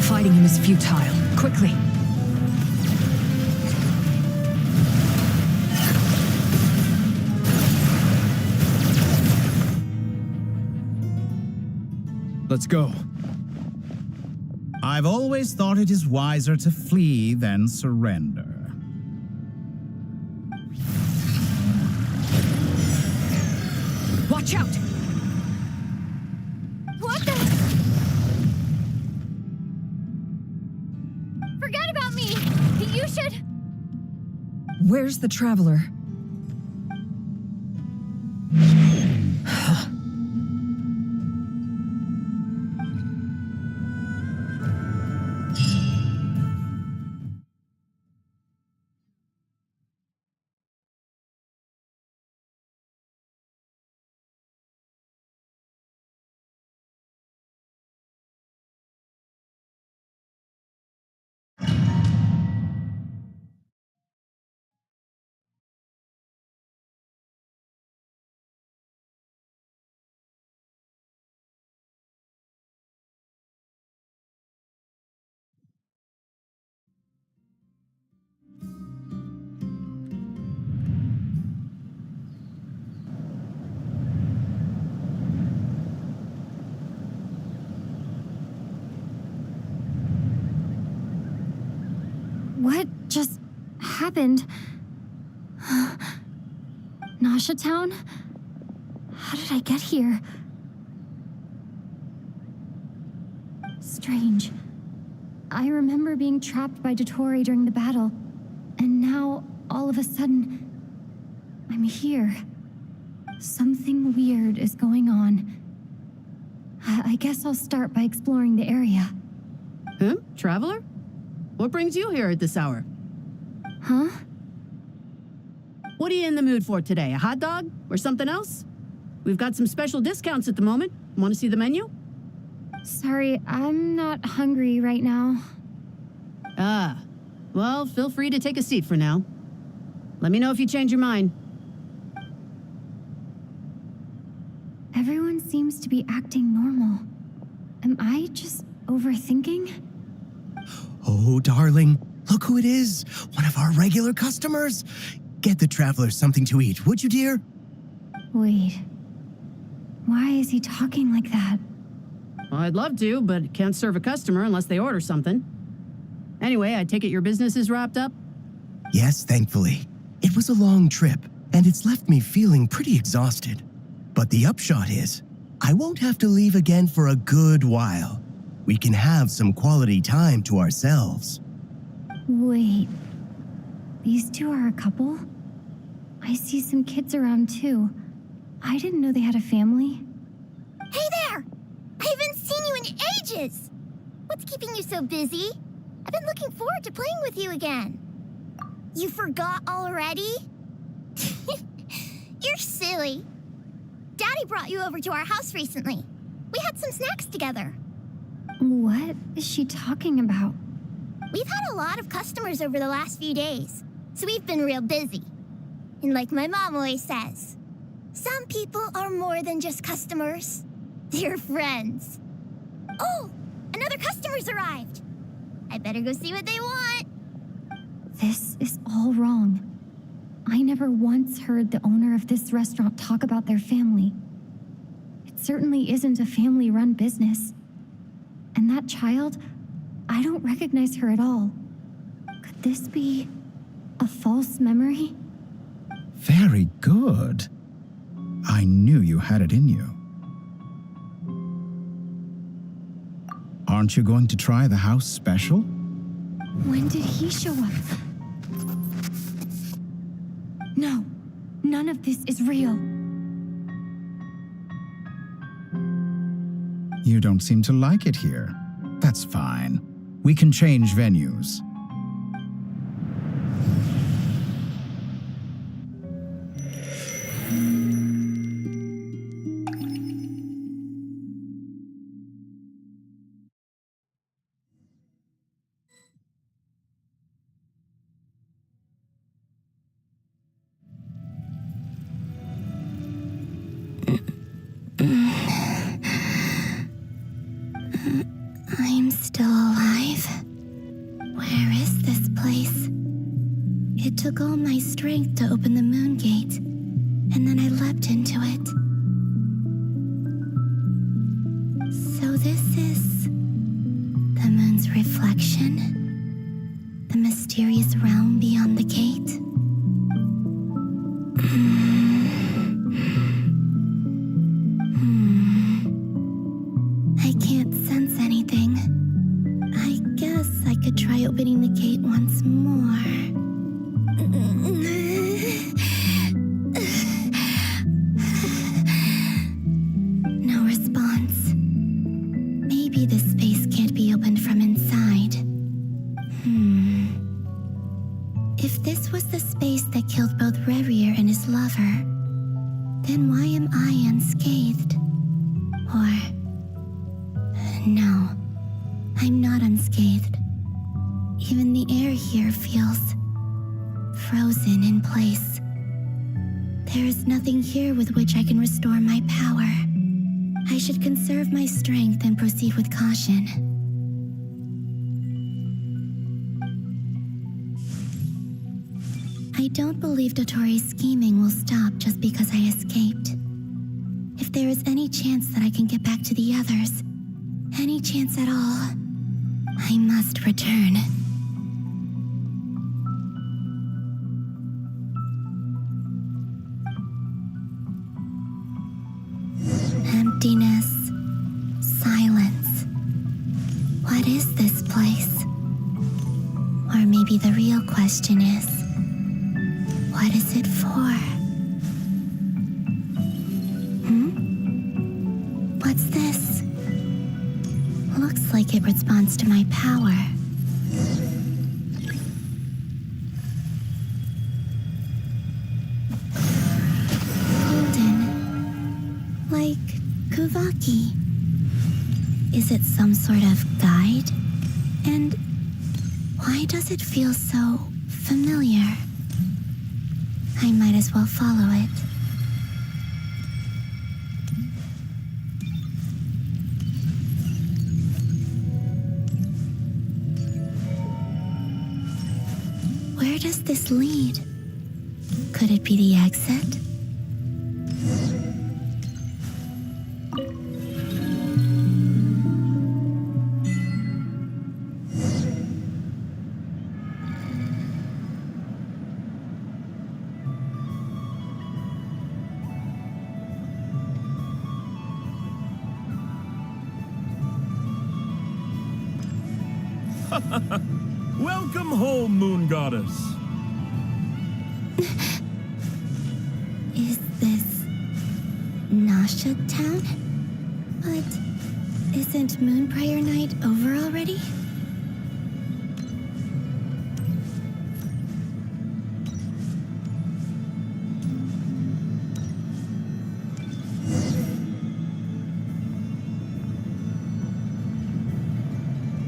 Fighting him is futile. Quickly. Let's go. I've always thought it is wiser to flee than surrender. Watch out! What the? Forget about me! You should... Where's the traveler? What just happened? Nasha Town? How did I get here? Strange. I remember being trapped by Dottore during the battle, and now, all of a sudden, I'm here. Something weird is going on. I guess I'll start by exploring the area. Traveler? What brings you here at this hour? Huh? What are you in the mood for today? A hot dog? Or something else? We've got some special discounts at the moment. Want to see the menu? Sorry, I'm not hungry right now. Ah, well, feel free to take a seat for now. Let me know if you change your mind. Everyone seems to be acting normal. Am I just overthinking? Oh, darling, look who it is. One of our regular customers. Get the traveler something to eat, would you, dear? Wait. Why is he talking like that? Well, I'd love to, but can't serve a customer unless they order something. Anyway, I take it your business is wrapped up? Yes, thankfully. It was a long trip, and it's left me feeling pretty exhausted. But the upshot is, I won't have to leave again for a good while. We can have some quality time to ourselves. Wait. These two are a couple? I see some kids around too. I didn't know they had a family. Hey there! I haven't seen you in ages! What's keeping you so busy? I've been looking forward to playing with you again. You forgot already? You're silly. Daddy brought you over to our house recently. We had some snacks together. What is she talking about? We've had a lot of customers over the last few days, so we've been real busy. And like my mom always says, some people are more than just customers. They're friends. Oh, another customer's arrived. I better go see what they want. This is all wrong. I never once heard the owner of this restaurant talk about their family. It certainly isn't a family-run business. And that child, I don't recognize her at all. Could this be a false memory? Very good. I knew you had it in you. Aren't you going to try the house special? When did he show up? No, none of this is real. You don't seem to like it here. That's fine. We can change venues. I'm still alive. Where is this place? It took all my strength to open the moon gate, and then I leapt into it. So this is the moon's reflection? The mysterious realm beyond the gate? I can't sense anything. I guess I could try opening the gate once more. No response. Maybe this space can't be opened from inside. If this was the space that killed both Revier and his lover, then why am I unscathed? Or... no, I'm not unscathed. Even the air here feels frozen in place. There is nothing here with which I can restore my power. I should conserve my strength and proceed with caution. I don't believe Dottori's scheming will stop just because I escaped. If there is any chance that I can get back to the others, any chance at all, I must return. Emptiness. Silence. What is this place? Maybe the real question is, what is it for? What's this? Looks like it responds to my power. Golden. Like Kuvaki. Is it some sort of guide? And why does it feel so familiar? I might as well follow it. Where does this lead? Could it be the exit? Welcome home, Moon Goddess. Is this Nasha Town? But isn't Moon Prayer Night over already?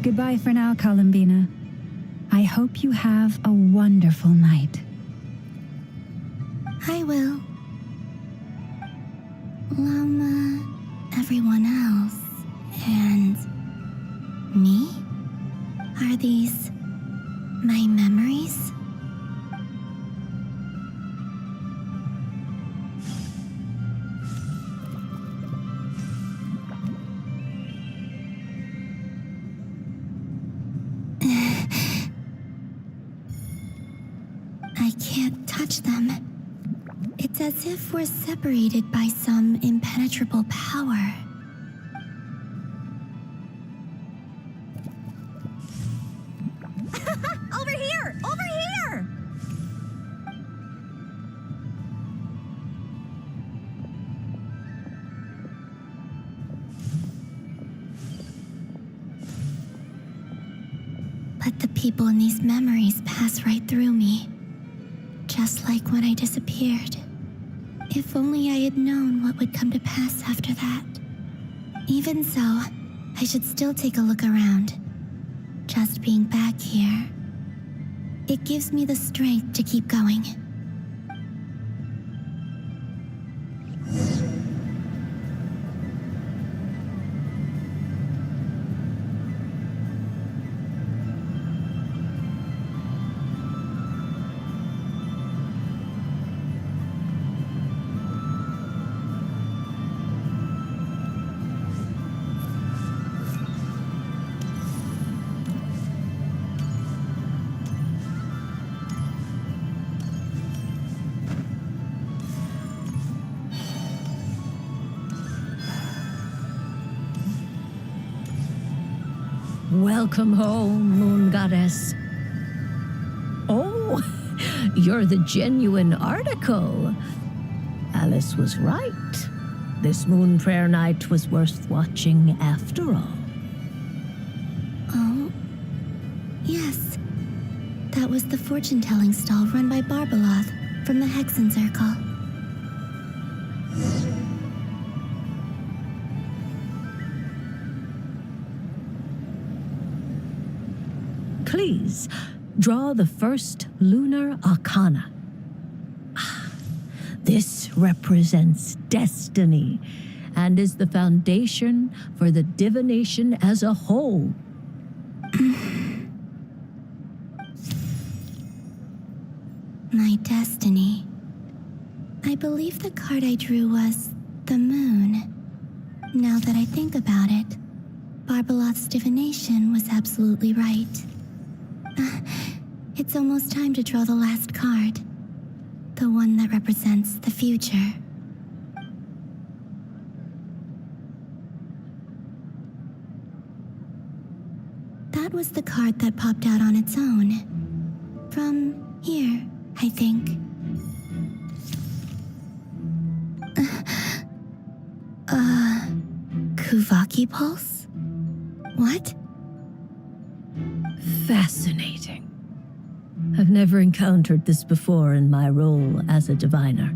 Goodbye for now, Columbina. I hope you have a wonderful night. I will. Lama, everyone else, and me? Are these my memories? I can't touch them. It's as if we're separated by some impenetrable power. Over here! Over here! But the people in these memories pass right through me. Just like when I disappeared. If only I had known what would come to pass after that. Even so, I should still take a look around. Just being back here, it gives me the strength to keep going. Welcome home, Moon Goddess. Oh, you're the genuine article. Alice was right. This Moon Prayer Night was worth watching after all. Oh, yes. That was the fortune-telling stall run by Barbeloth from the Hexen Circle. Please, draw the first lunar arcana. This represents destiny and is the foundation for the divination as a whole. My destiny. I believe the card I drew was the moon. Now that I think about it, Barbeloth's divination was absolutely right. It's almost time to draw the last card. The one that represents the future. That was the card that popped out on its own. From here, I think. Kuvaki pulse? What? Fascinating. I've never encountered this before in my role as a diviner.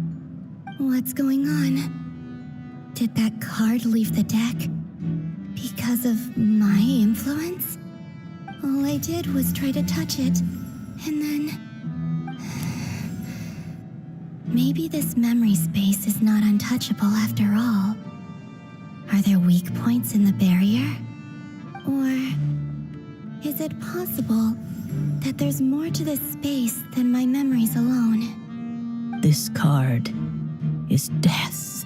What's going on? Did that card leave the deck? Because of my influence? All I did was try to touch it, and then... Maybe this memory space is not untouchable after all. Are there weak points in the barrier? Or is it possible that there's more to this space than my memories alone? This card is death.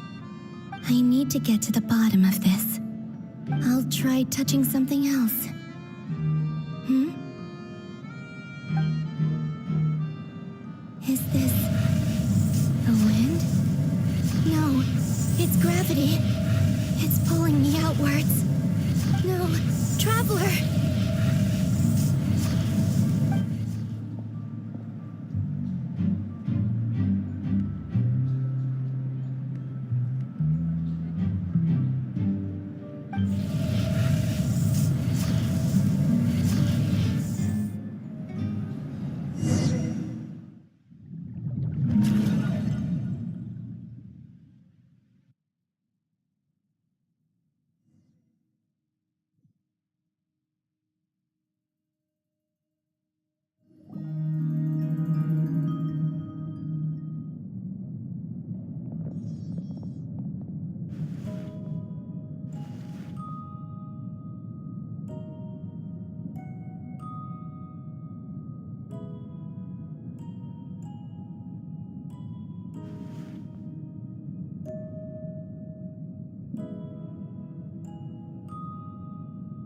I need to get to the bottom of this. I'll try touching something else. Is this the wind? No, it's gravity. It's pulling me outwards. No, Traveler!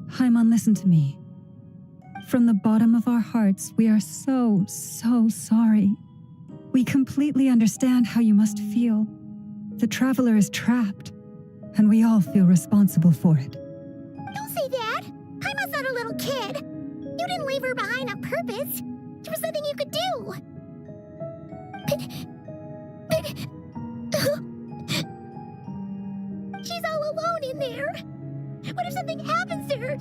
Haimon, listen to me. From the bottom of our hearts, we are so sorry. We completely understand how you must feel. The Traveler is trapped, and we all feel responsible for it. Don't say that! Haimon's not a little kid! You didn't leave her behind on purpose! There was nothing you could do! She's all alone in there! What if something happens to her?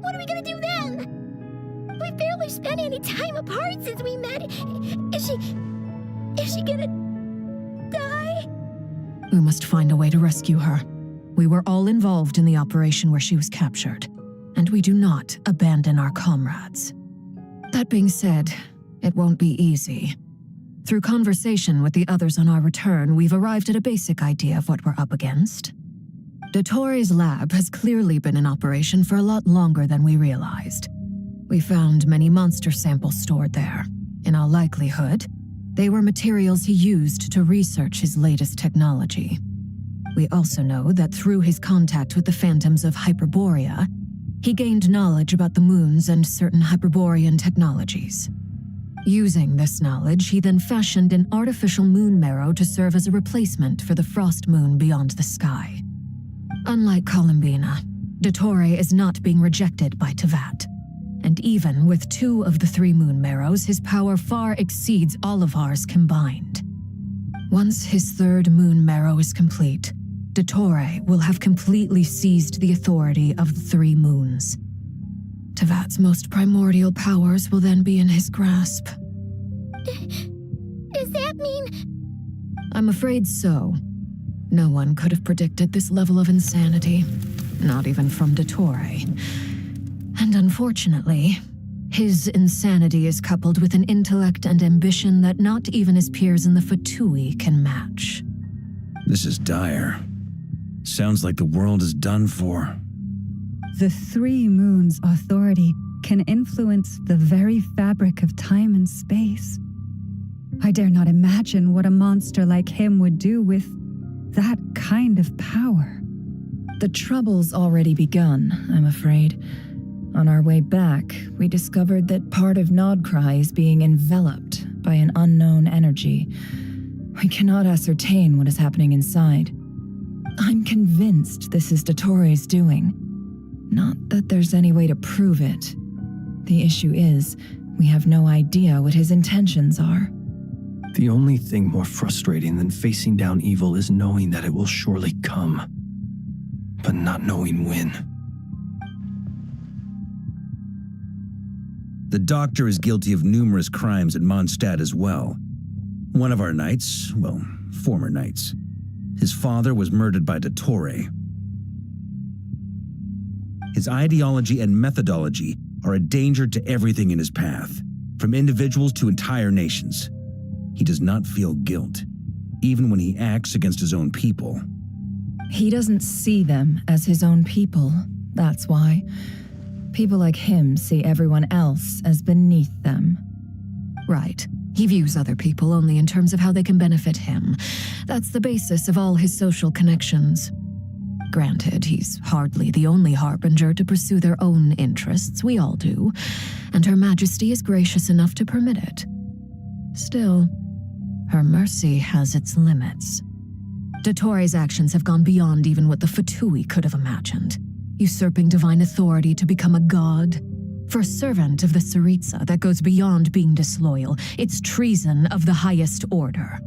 What are we gonna do then? We've barely spent any time apart since we met. Is she gonna die? We must find a way to rescue her. We were all involved in the operation where she was captured, and we do not abandon our comrades. That being said, it won't be easy. Through conversation with the others on our return, we've arrived at a basic idea of what we're up against. Dottore's lab has clearly been in operation for a lot longer than we realized. We found many monster samples stored there. In all likelihood, they were materials he used to research his latest technology. We also know that through his contact with the phantoms of Hyperborea, he gained knowledge about the moons and certain Hyperborean technologies. Using this knowledge, he then fashioned an artificial moon marrow to serve as a replacement for the frost moon beyond the sky. Unlike Columbina, Dottore is not being rejected by Tevat. And even with 2 of the 3 moon marrows, his power far exceeds all of ours combined. Once his 3rd moon marrow is complete, Dottore will have completely seized the authority of the 3 moons. Tevat's most primordial powers will then be in his grasp. Does that mean... I'm afraid so. No one could have predicted this level of insanity, not even from Dottore. And unfortunately, his insanity is coupled with an intellect and ambition that not even his peers in the Fatui can match. This is dire. Sounds like the world is done for. The 3 moons' authority can influence the very fabric of time and space. I dare not imagine what a monster like him would do with that kind of power. The trouble's already begun, I'm afraid. On our way back, we discovered that part of Nodcry is being enveloped by an unknown energy. We cannot ascertain what is happening inside. I'm convinced this is Dottore's doing. Not that there's any way to prove it. The issue is, We have no idea what his intentions are. The only thing more frustrating than facing down evil is knowing that it will surely come, but not knowing when. The doctor is guilty of numerous crimes at Mondstadt as well. One of our knights, well, former knights, his father was murdered by Dottore. His ideology and methodology are a danger to everything in his path, from individuals to entire nations. He does not feel guilt, even when he acts against his own people. He doesn't see them as his own people, that's why. People like him see everyone else as beneath them. Right. He views other people only in terms of how they can benefit him. That's the basis of all his social connections. Granted, he's hardly the only harbinger to pursue their own interests. We all do. And Her Majesty is gracious enough to permit it. Still, her mercy has its limits. Dottore's actions have gone beyond even what the Fatui could have imagined. Usurping divine authority to become a god. For a servant of the Tsaritsa, that goes beyond being disloyal. It's treason of the highest order.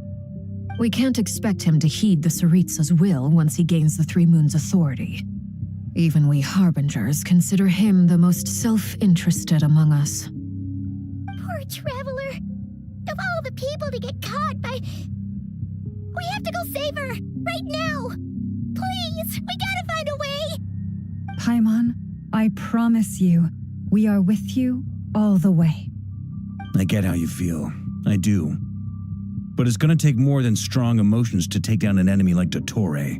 We can't expect him to heed the Tsaritsa's will once he gains the Three Moons' authority. Even we harbingers consider him the most self-interested among us. Poor traveler. Of all the people to get caught by... We have to go save her! Right now! Please! We gotta find a way! Paimon, I promise you, we are with you all the way. I get how you feel. I do. But it's going to take more than strong emotions to take down an enemy like Dottore.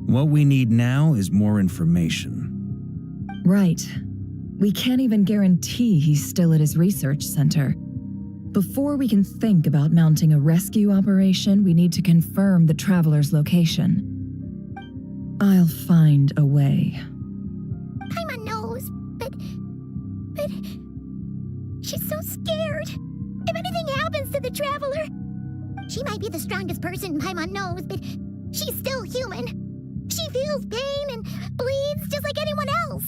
What we need now is more information. Right. We can't even guarantee he's still at his research center. Before we can think about mounting a rescue operation, we need to confirm the traveler's location. I'll find a way. Paimon knows, but... She's so scared. If anything happens to the traveler... She might be the strongest person Paimon knows, but she's still human. She feels pain and bleeds just like anyone else.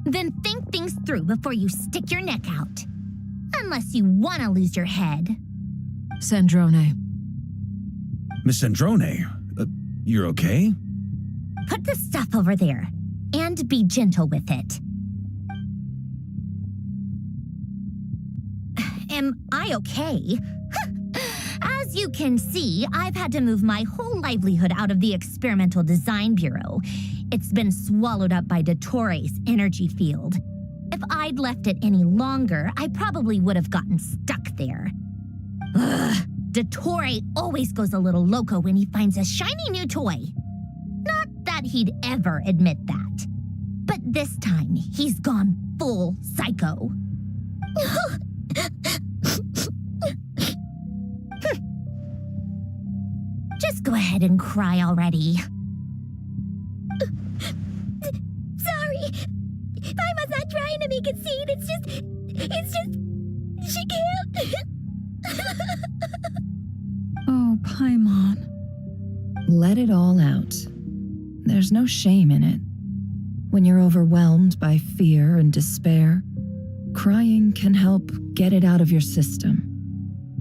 Then think things through before you stick your neck out. Unless you want to lose your head. Sandrone. Miss Sandrone, you're okay? Put the stuff over there, and be gentle with it. Am I okay? As you can see, I've had to move my whole livelihood out of the Experimental Design Bureau. It's been swallowed up by Dottore's energy field. If I'd left it any longer, I probably would have gotten stuck there. Ugh, Dottore always goes a little loco when he finds a shiny new toy. Not that he'd ever admit that. But this time, he's gone full psycho. Just go ahead and cry already. Sorry. Paimon's not trying to make a scene. It's just... She can't. Oh, Paimon. Let it all out. There's no shame in it. When you're overwhelmed by fear and despair, crying can help get it out of your system.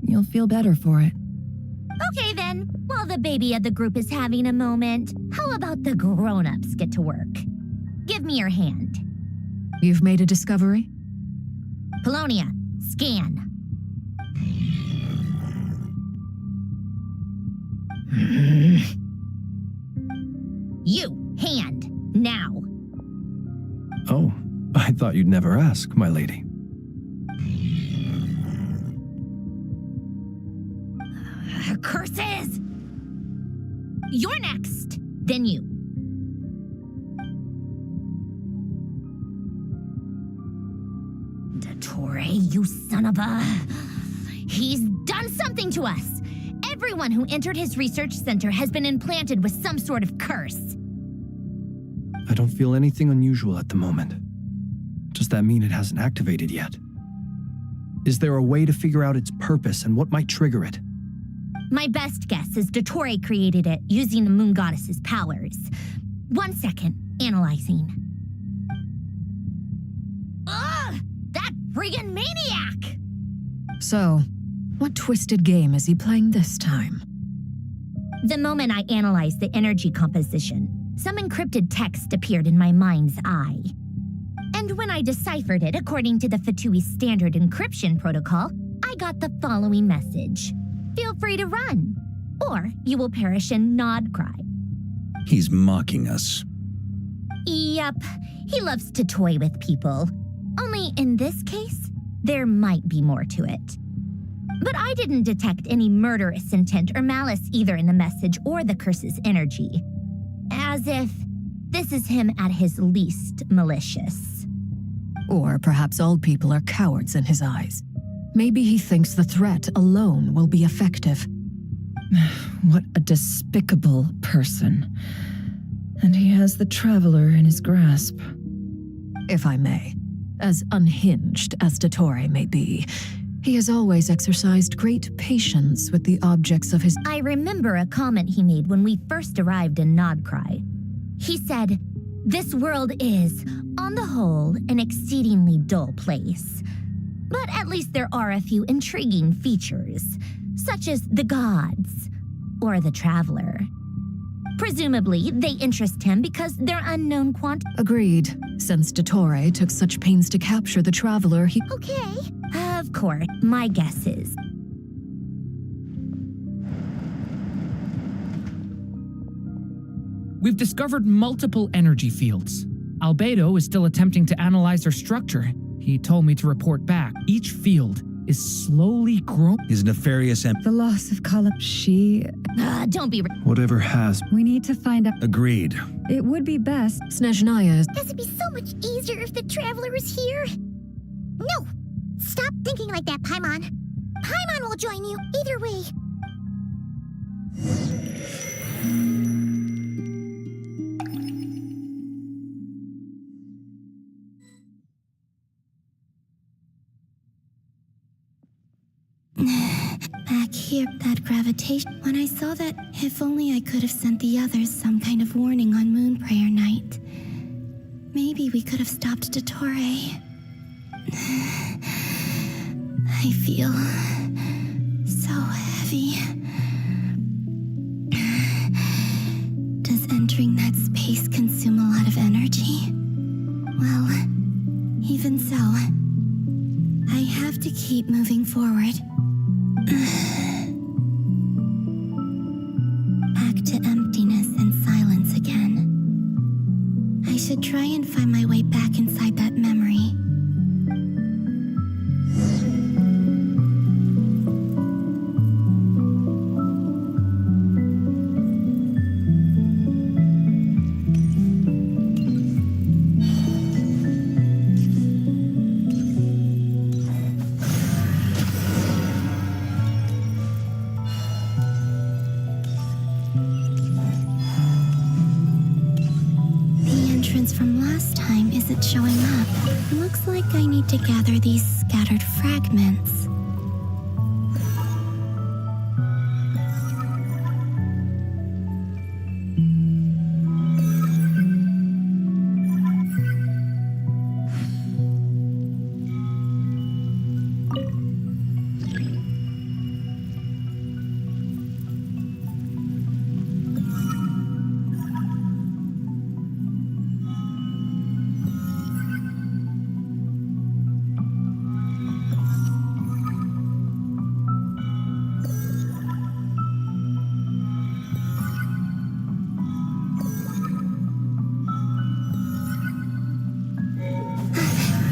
You'll feel better for it. Okay then, while the baby of the group is having a moment, how about the grown-ups get to work? Give me your hand. You've made a discovery? Polonia, scan. You, hand, now. Oh, I thought you'd never ask, my lady. Curses! You're next, then you. Dottore, you son of a... He's done something to us! Everyone who entered his research center has been implanted with some sort of curse. I don't feel anything unusual at the moment. Does that mean it hasn't activated yet? Is there a way to figure out its purpose and what might trigger it? My best guess is Dottore created it using the Moon Goddess's powers. 1 second, analyzing. Ugh! friggin' maniac! So, what twisted game is he playing this time? The moment I analyzed the energy composition, some encrypted text appeared in my mind's eye. And when I deciphered it according to the Fatui standard encryption protocol, I got the following message. Feel free to run, or you will perish in nod cry. He's mocking us. Yep, he loves to toy with people. Only in this case, there might be more to it. But I didn't detect any murderous intent or malice either in the message or the curse's energy. As if this is him at his least malicious. Or perhaps all people are cowards in his eyes. Maybe he thinks the threat alone will be effective. What a despicable person. And he has the Traveler in his grasp. If I may, as unhinged as Dottore may be, he has always exercised great patience with the objects of his... I remember a comment he made when we first arrived in Nodcry. He said, "This world is, on the whole, an exceedingly dull place. But at least there are a few intriguing features, such as the gods or the Traveler. Presumably, they interest him because they're unknown Agreed. Since Dottore took such pains to capture the Traveler, he... Okay. Of course, my guess is. We've discovered multiple energy fields. Albedo is still attempting to analyze their structure. He told me to report back. Each field is slowly growing. His nefarious The loss of column. Don't be... Whatever has... We need to find out. Agreed. It would be best. Snezhnaya is... Does it be so much easier if the Traveler is here? No! Stop thinking like that, Paimon. Paimon will join you, either way. Back here, that gravitation. When I saw that, if only I could have sent the others some kind of warning on Moon Prayer Night. Maybe we could have stopped Dottore. I feel so heavy. Does entering that space consume a lot of energy? Well, even so, I have to keep moving forward. Back to emptiness and silence again. I should try and find my way back inside that memory. From last time isn't showing up. Looks like I need to gather these scattered fragments.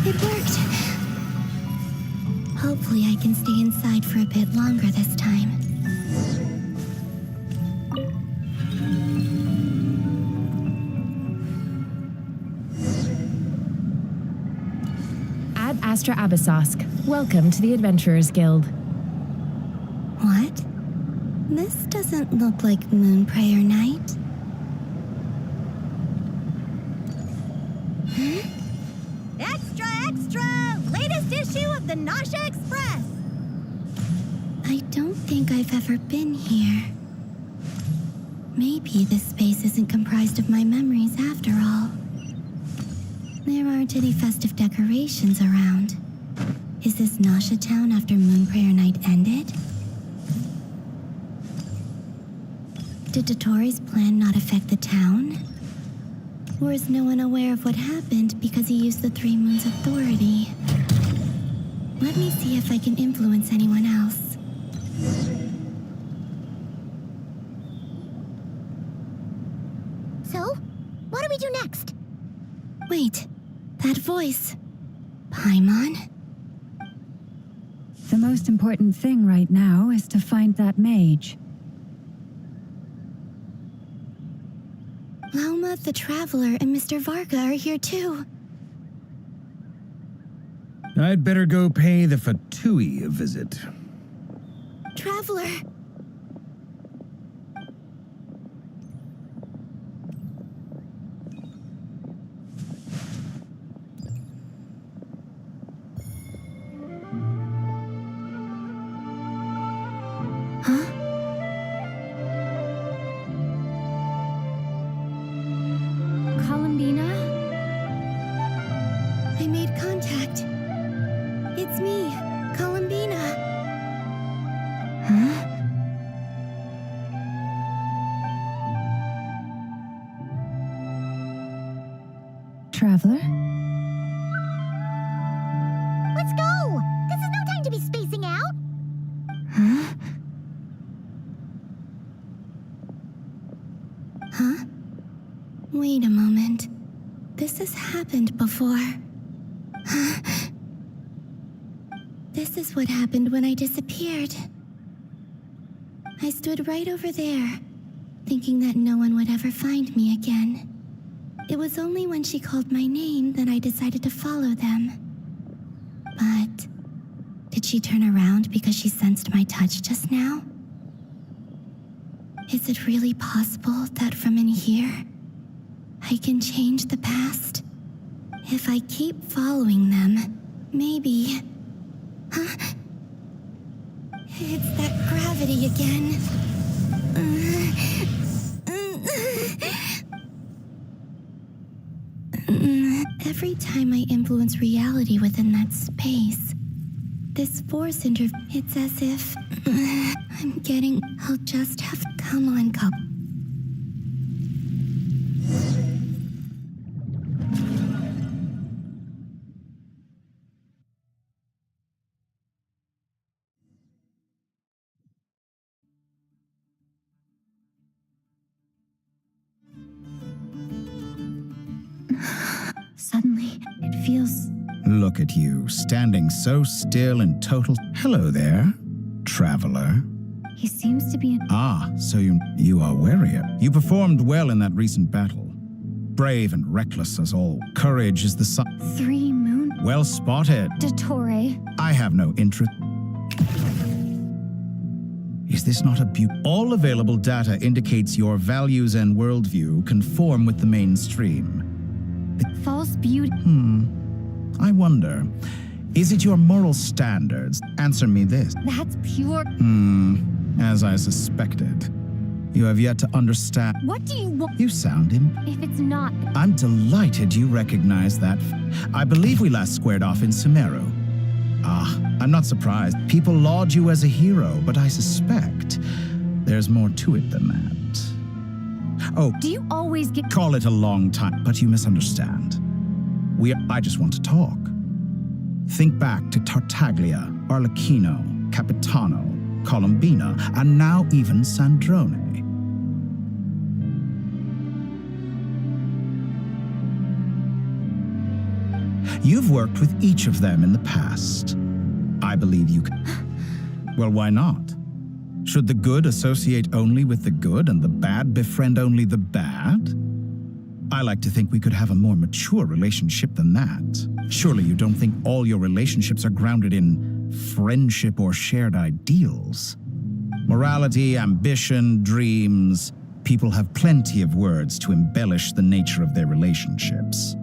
It worked. Hopefully I can stay inside for a bit longer this time. Ad Astra Abyssosque. Welcome to the Adventurers Guild. What? This doesn't look like Moon Prayer Night. Extra, extra! Latest issue of the Nausea Express! I don't think I've ever been here. Maybe this space isn't comprised of my memories after all. There aren't any festive decorations around. Is this Nasha Town after Moon Prayer Night ended? Did Dottore plan not affect the town? Or is no one aware of what happened because he used the Three Moons' authority? Let me see if I can influence anyone else. So, what do we do next? Wait, that voice. Paimon? The most important thing right now is to find that mage. Lauma, the Traveler, and Mr. Varga are here too. I'd better go pay the Fatui a visit. Traveler! Columbina? I made contact. It's me, Columbina. Huh? Traveler? Let's go! This is no time to be spacing out! Huh? Huh? Wait a moment. This has happened before. This is what happened when I disappeared. I stood right over there, thinking that no one would ever find me again. It was only when she called my name that I decided to follow them. But did she turn around because she sensed my touch just now? Is it really possible that from in here, I can change the past? If I keep following them, maybe... Huh? It's that gravity again. Every time I influence reality within that space, this force it's as if I'm getting... I'll just have to come on, cup. Suddenly, it feels... Look at you, standing so still in total... Hello there, traveler. He seems to be Ah, so you are warrior. You performed well in that recent battle. Brave and reckless as all. Courage is the sun. 3 Moon? Well spotted. Dottore. I have no interest. Is this not a beauty? All available data indicates your values and worldview conform with the mainstream. False beauty. I wonder, is it your moral standards? Answer me this. That's pure... As I suspected. You have yet to understand... What do you want? You sound him. If it's not... I'm delighted you recognize that. I believe we last squared off in Sumeru. Ah, I'm not surprised. People laud you as a hero, but I suspect there's more to it than that. Oh, do you always get... Call it a long time, but you misunderstand. I just want to talk. Think back to Tartaglia, Arlecchino, Capitano, Columbina, and now even Sandrone. You've worked with each of them in the past. I believe you can. Well, why not? Should the good associate only with the good and the bad befriend only the bad? I like to think we could have a more mature relationship than that. Surely you don't think all your relationships are grounded in friendship or shared ideals? Morality, ambition, dreams. People have plenty of words to embellish the nature of their relationships.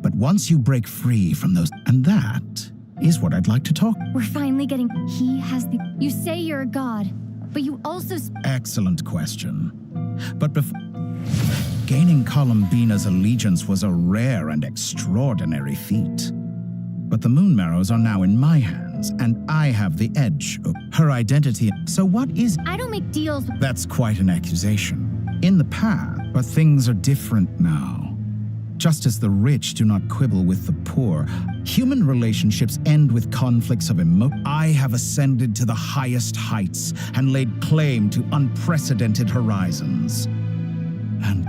But once you break free from those, and that is what I'd like to talk. We're finally getting... He has the... You say you're a god, but you also... Excellent question. But before... Gaining Columbina's allegiance was a rare and extraordinary feat. But the Moon Marrows are now in my hands. and I have the edge. Her identity. So what is... I don't make deals. That's quite an accusation. In the past, but things are different now. Just as the rich do not quibble with the poor, human relationships end with conflicts of emotion. I have ascended to the highest heights and laid claim to unprecedented horizons. And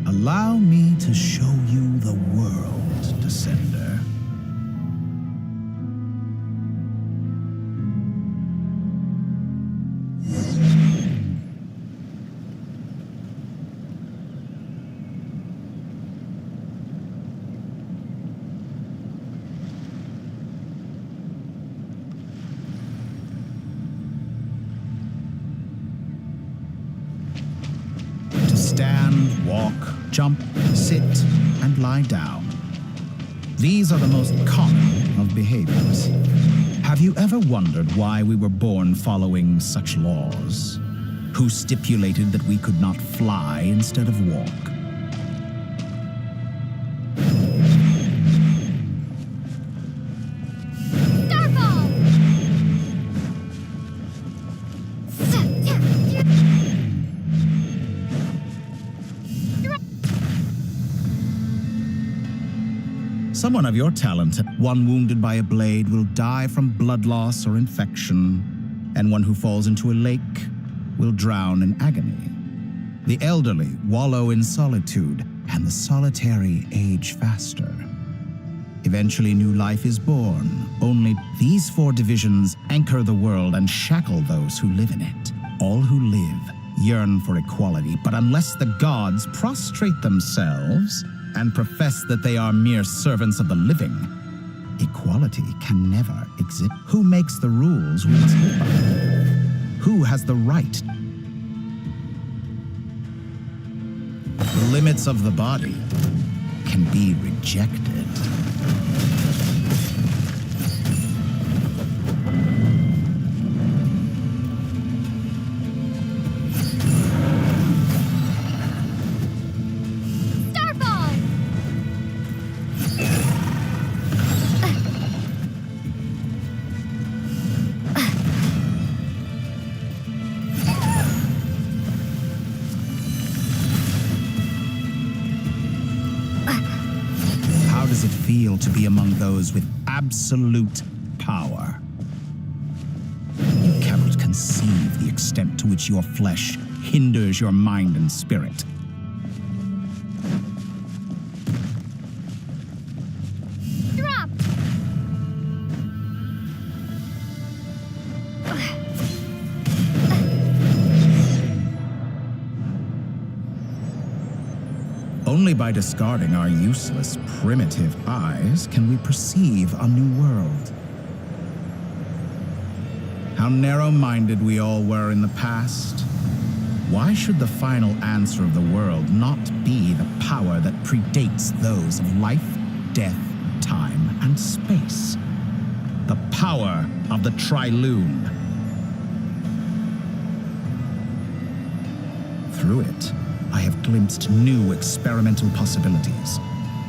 allow me to show you the world, Descender. Stand, walk, jump, sit, and lie down. These are the most common of behaviors. Have you ever wondered why we were born following such laws? Who stipulated that we could not fly instead of walk? Someone of your talent, one wounded by a blade will die from blood loss or infection, and one who falls into a lake will drown in agony. The elderly wallow in solitude, and the solitary age faster. Eventually new life is born. Only these four divisions anchor the world and shackle those who live in it. All who live yearn for equality, but unless the gods prostrate themselves and profess that they are mere servants of the living, equality can never exist. Who makes the rules we must live by? Who has the right? The limits of the body can be rejected. How does it feel to be among those with absolute power? You cannot conceive the extent to which your flesh hinders your mind and spirit. Drop! Only by discarding our useless, primitive eyes can we perceive a new world. How narrow-minded we all were in the past. Why should the final answer of the world not be the power that predates those of life, death, time, and space? The power of the Trilune. Through it, I have glimpsed new experimental possibilities.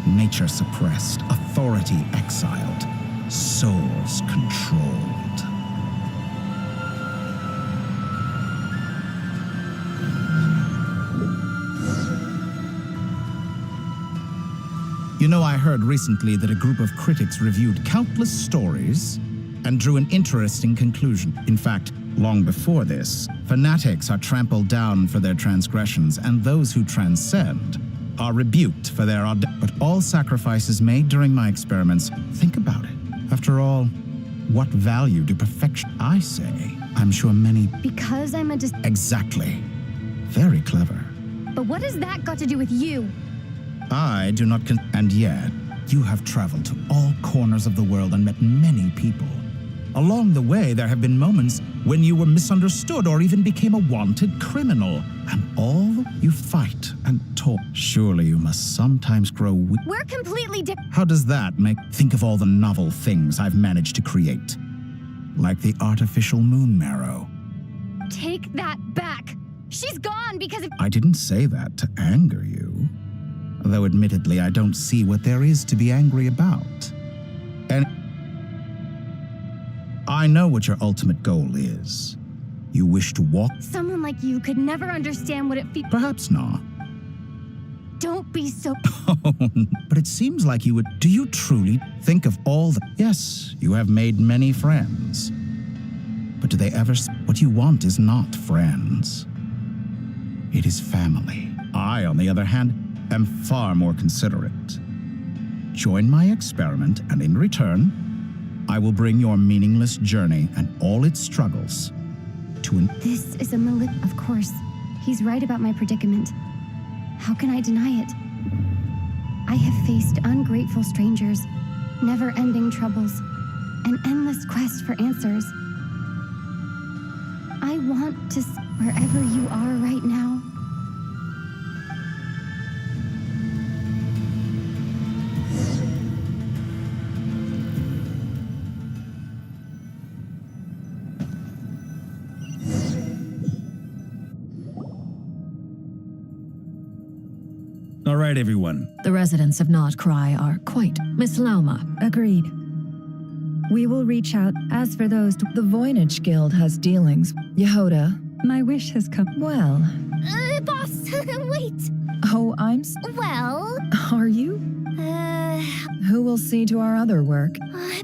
Nature suppressed, authority exiled, souls controlled. You know, I heard recently that a group of critics reviewed countless stories and drew an interesting conclusion. In fact, long before this, fanatics are trampled down for their transgressions, and those who transcend are rebuked for their But all sacrifices made during my experiments, think about it. After all, what value do perfection? I say, I'm sure many... Because I'm a Exactly. Very clever. But what has that got to do with you? I do not and yet, you have traveled to all corners of the world and met many people. Along the way, there have been moments when you were misunderstood or even became a wanted criminal. And all you fight and talk. Surely you must sometimes grow weak. We're completely different. How does that make... Think of all the novel things I've managed to create. Like the artificial moon marrow. Take that back. She's gone because of... I didn't say that to anger you. Though admittedly, I don't see what there is to be angry about. And I know what your ultimate goal is. You wish to walk. Someone like you could never understand what it feels. Perhaps not. Don't be so. But it seems like you would. Do you truly think of all the. Yes, you have made many friends. But do they ever. What you want is not friends. It is family. I, on the other hand, am far more considerate. Join my experiment, and in return, I will bring your meaningless journey and all its struggles to an. This is a Of course, he's right about my predicament. How can I deny it? I have faced ungrateful strangers, never-ending troubles, an endless quest for answers. I want to wherever you are right now. All right, everyone. The residents of Not Cry are quite Miss Lauma. Agreed. We will reach out. As for those, the Voynich Guild has dealings. Yehoda. My wish has come. Well. Boss, wait. Oh, Well. Are you? Who will see to our other work?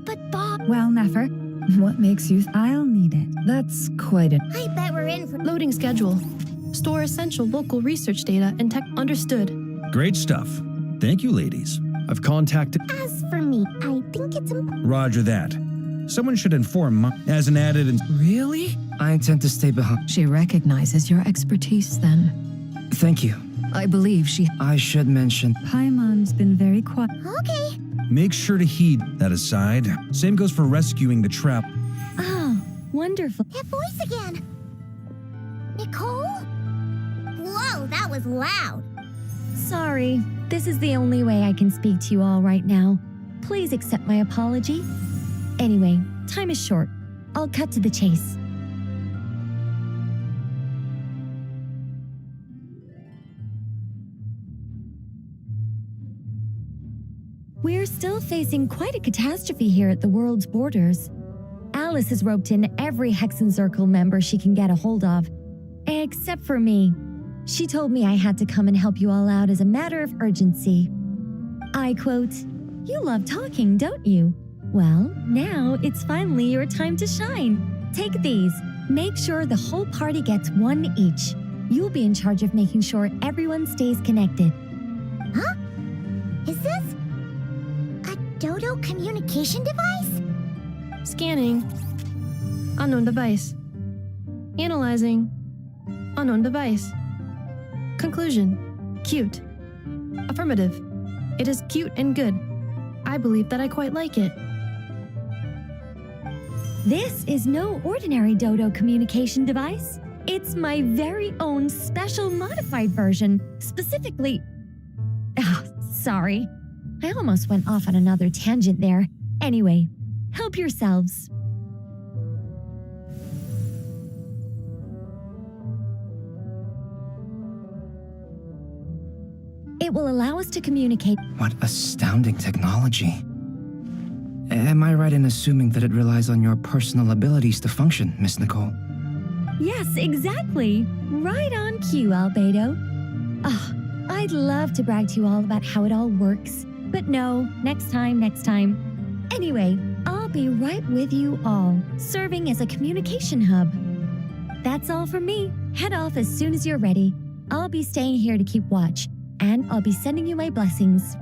But Bob. Well, Nefer. What makes you? I'll need it. That's quite a. I bet we're in for. Loading schedule. Store essential local research data and tech. Understood. Great stuff. Thank you, ladies. I've contacted. As for me, I think it's important. Roger that. Someone should inform as an added. Really? I intend to stay behind. She recognizes your expertise then. Thank you. I believe she. I should mention. Paimon's been very quiet. Okay. Make sure to heed that aside. Same goes for rescuing the trap. Oh, wonderful. That voice again. Nicole? Whoa, that was loud. Sorry, this is the only way I can speak to you all right now. Please accept my apology. Anyway, time is short. I'll cut to the chase. We're still facing quite a catastrophe here at the world's borders. Alice has roped in every Hexen Circle member she can get a hold of, except for me. She told me I had to come and help you all out as a matter of urgency. I quote, "You love talking, don't you? Well, now it's finally your time to shine. Take these. Make sure the whole party gets one each. You'll be in charge of making sure everyone stays connected." Huh? Is this a Dodo communication device? Scanning. Unknown device. Analyzing. Unknown device. Conclusion. Cute. Affirmative. It is cute and good. I believe that I quite like it. This is no ordinary Dodo communication device. It's my very own special modified version, specifically... sorry. I almost went off on another tangent there. Anyway, help yourselves. It will allow us to communicate. What astounding technology. Am I right in assuming that it relies on your personal abilities to function, Miss Nicole? Yes, exactly. Right on cue, Albedo. Oh, I'd love to brag to you all about how it all works. But no, next time. Anyway, I'll be right with you all, serving as a communication hub. That's all from me. Head off as soon as you're ready. I'll be staying here to keep watch, and I'll be sending you my blessings.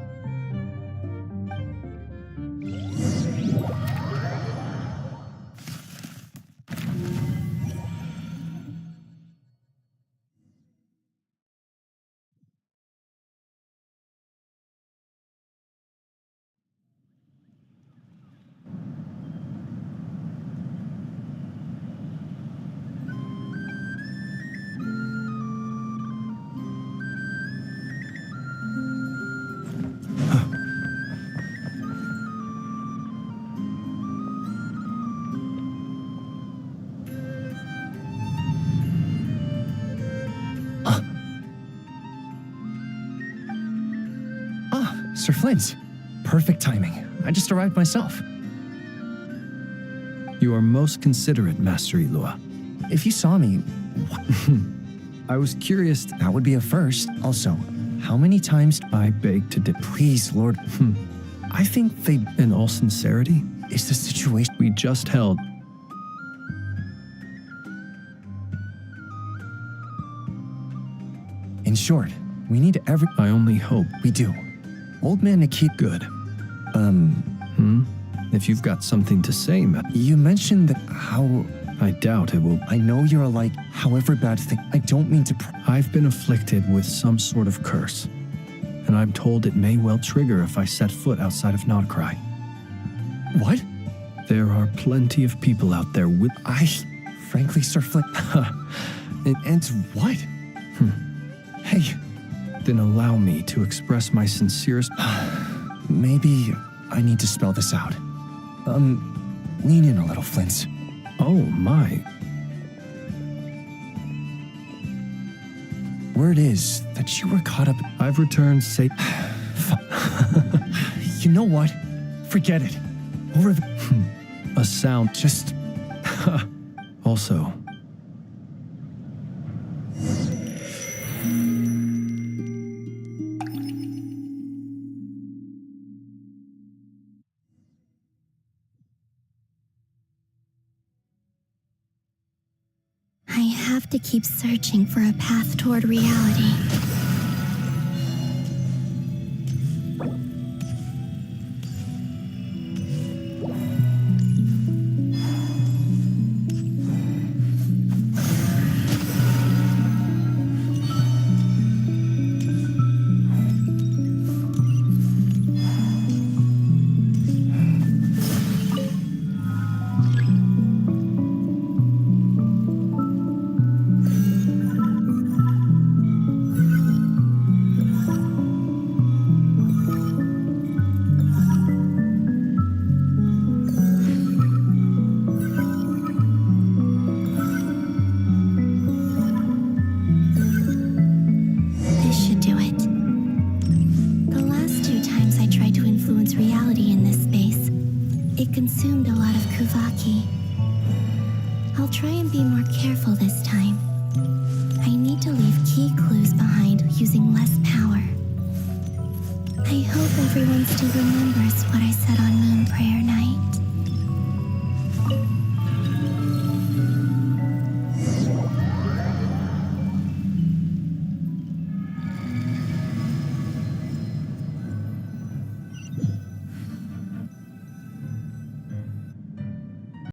Sir Flint. Perfect timing. I just arrived myself. You are most considerate, Master Ilua. If you saw me, I was curious. That would be a first. Also, how many times I beg to differ? Please, Lord. I think they... In all sincerity? Is the situation we just held... In short, we need every... I only hope. We do. Old man Nikita... Good. If you've got something to say, You mentioned that how... I doubt it will... I know you're like, however bad thing... I don't mean to... I've been afflicted with some sort of curse. And I'm told it may well trigger if I set foot outside of Nodcry. What? There are plenty of people out there with... Frankly, Sir Flint... and what? Hey... Then allow me to express my sincerest... Maybe I need to spell this out. Lean in a little, Flint. Oh, my. Word is that you were caught up... I've returned safe... You know what? Forget it. Over the... A sound... Just... Also... I have to keep searching for a path toward reality. I'll try and be more careful this time. I need to leave key clues behind using less power. I hope everyone still remembers what I said on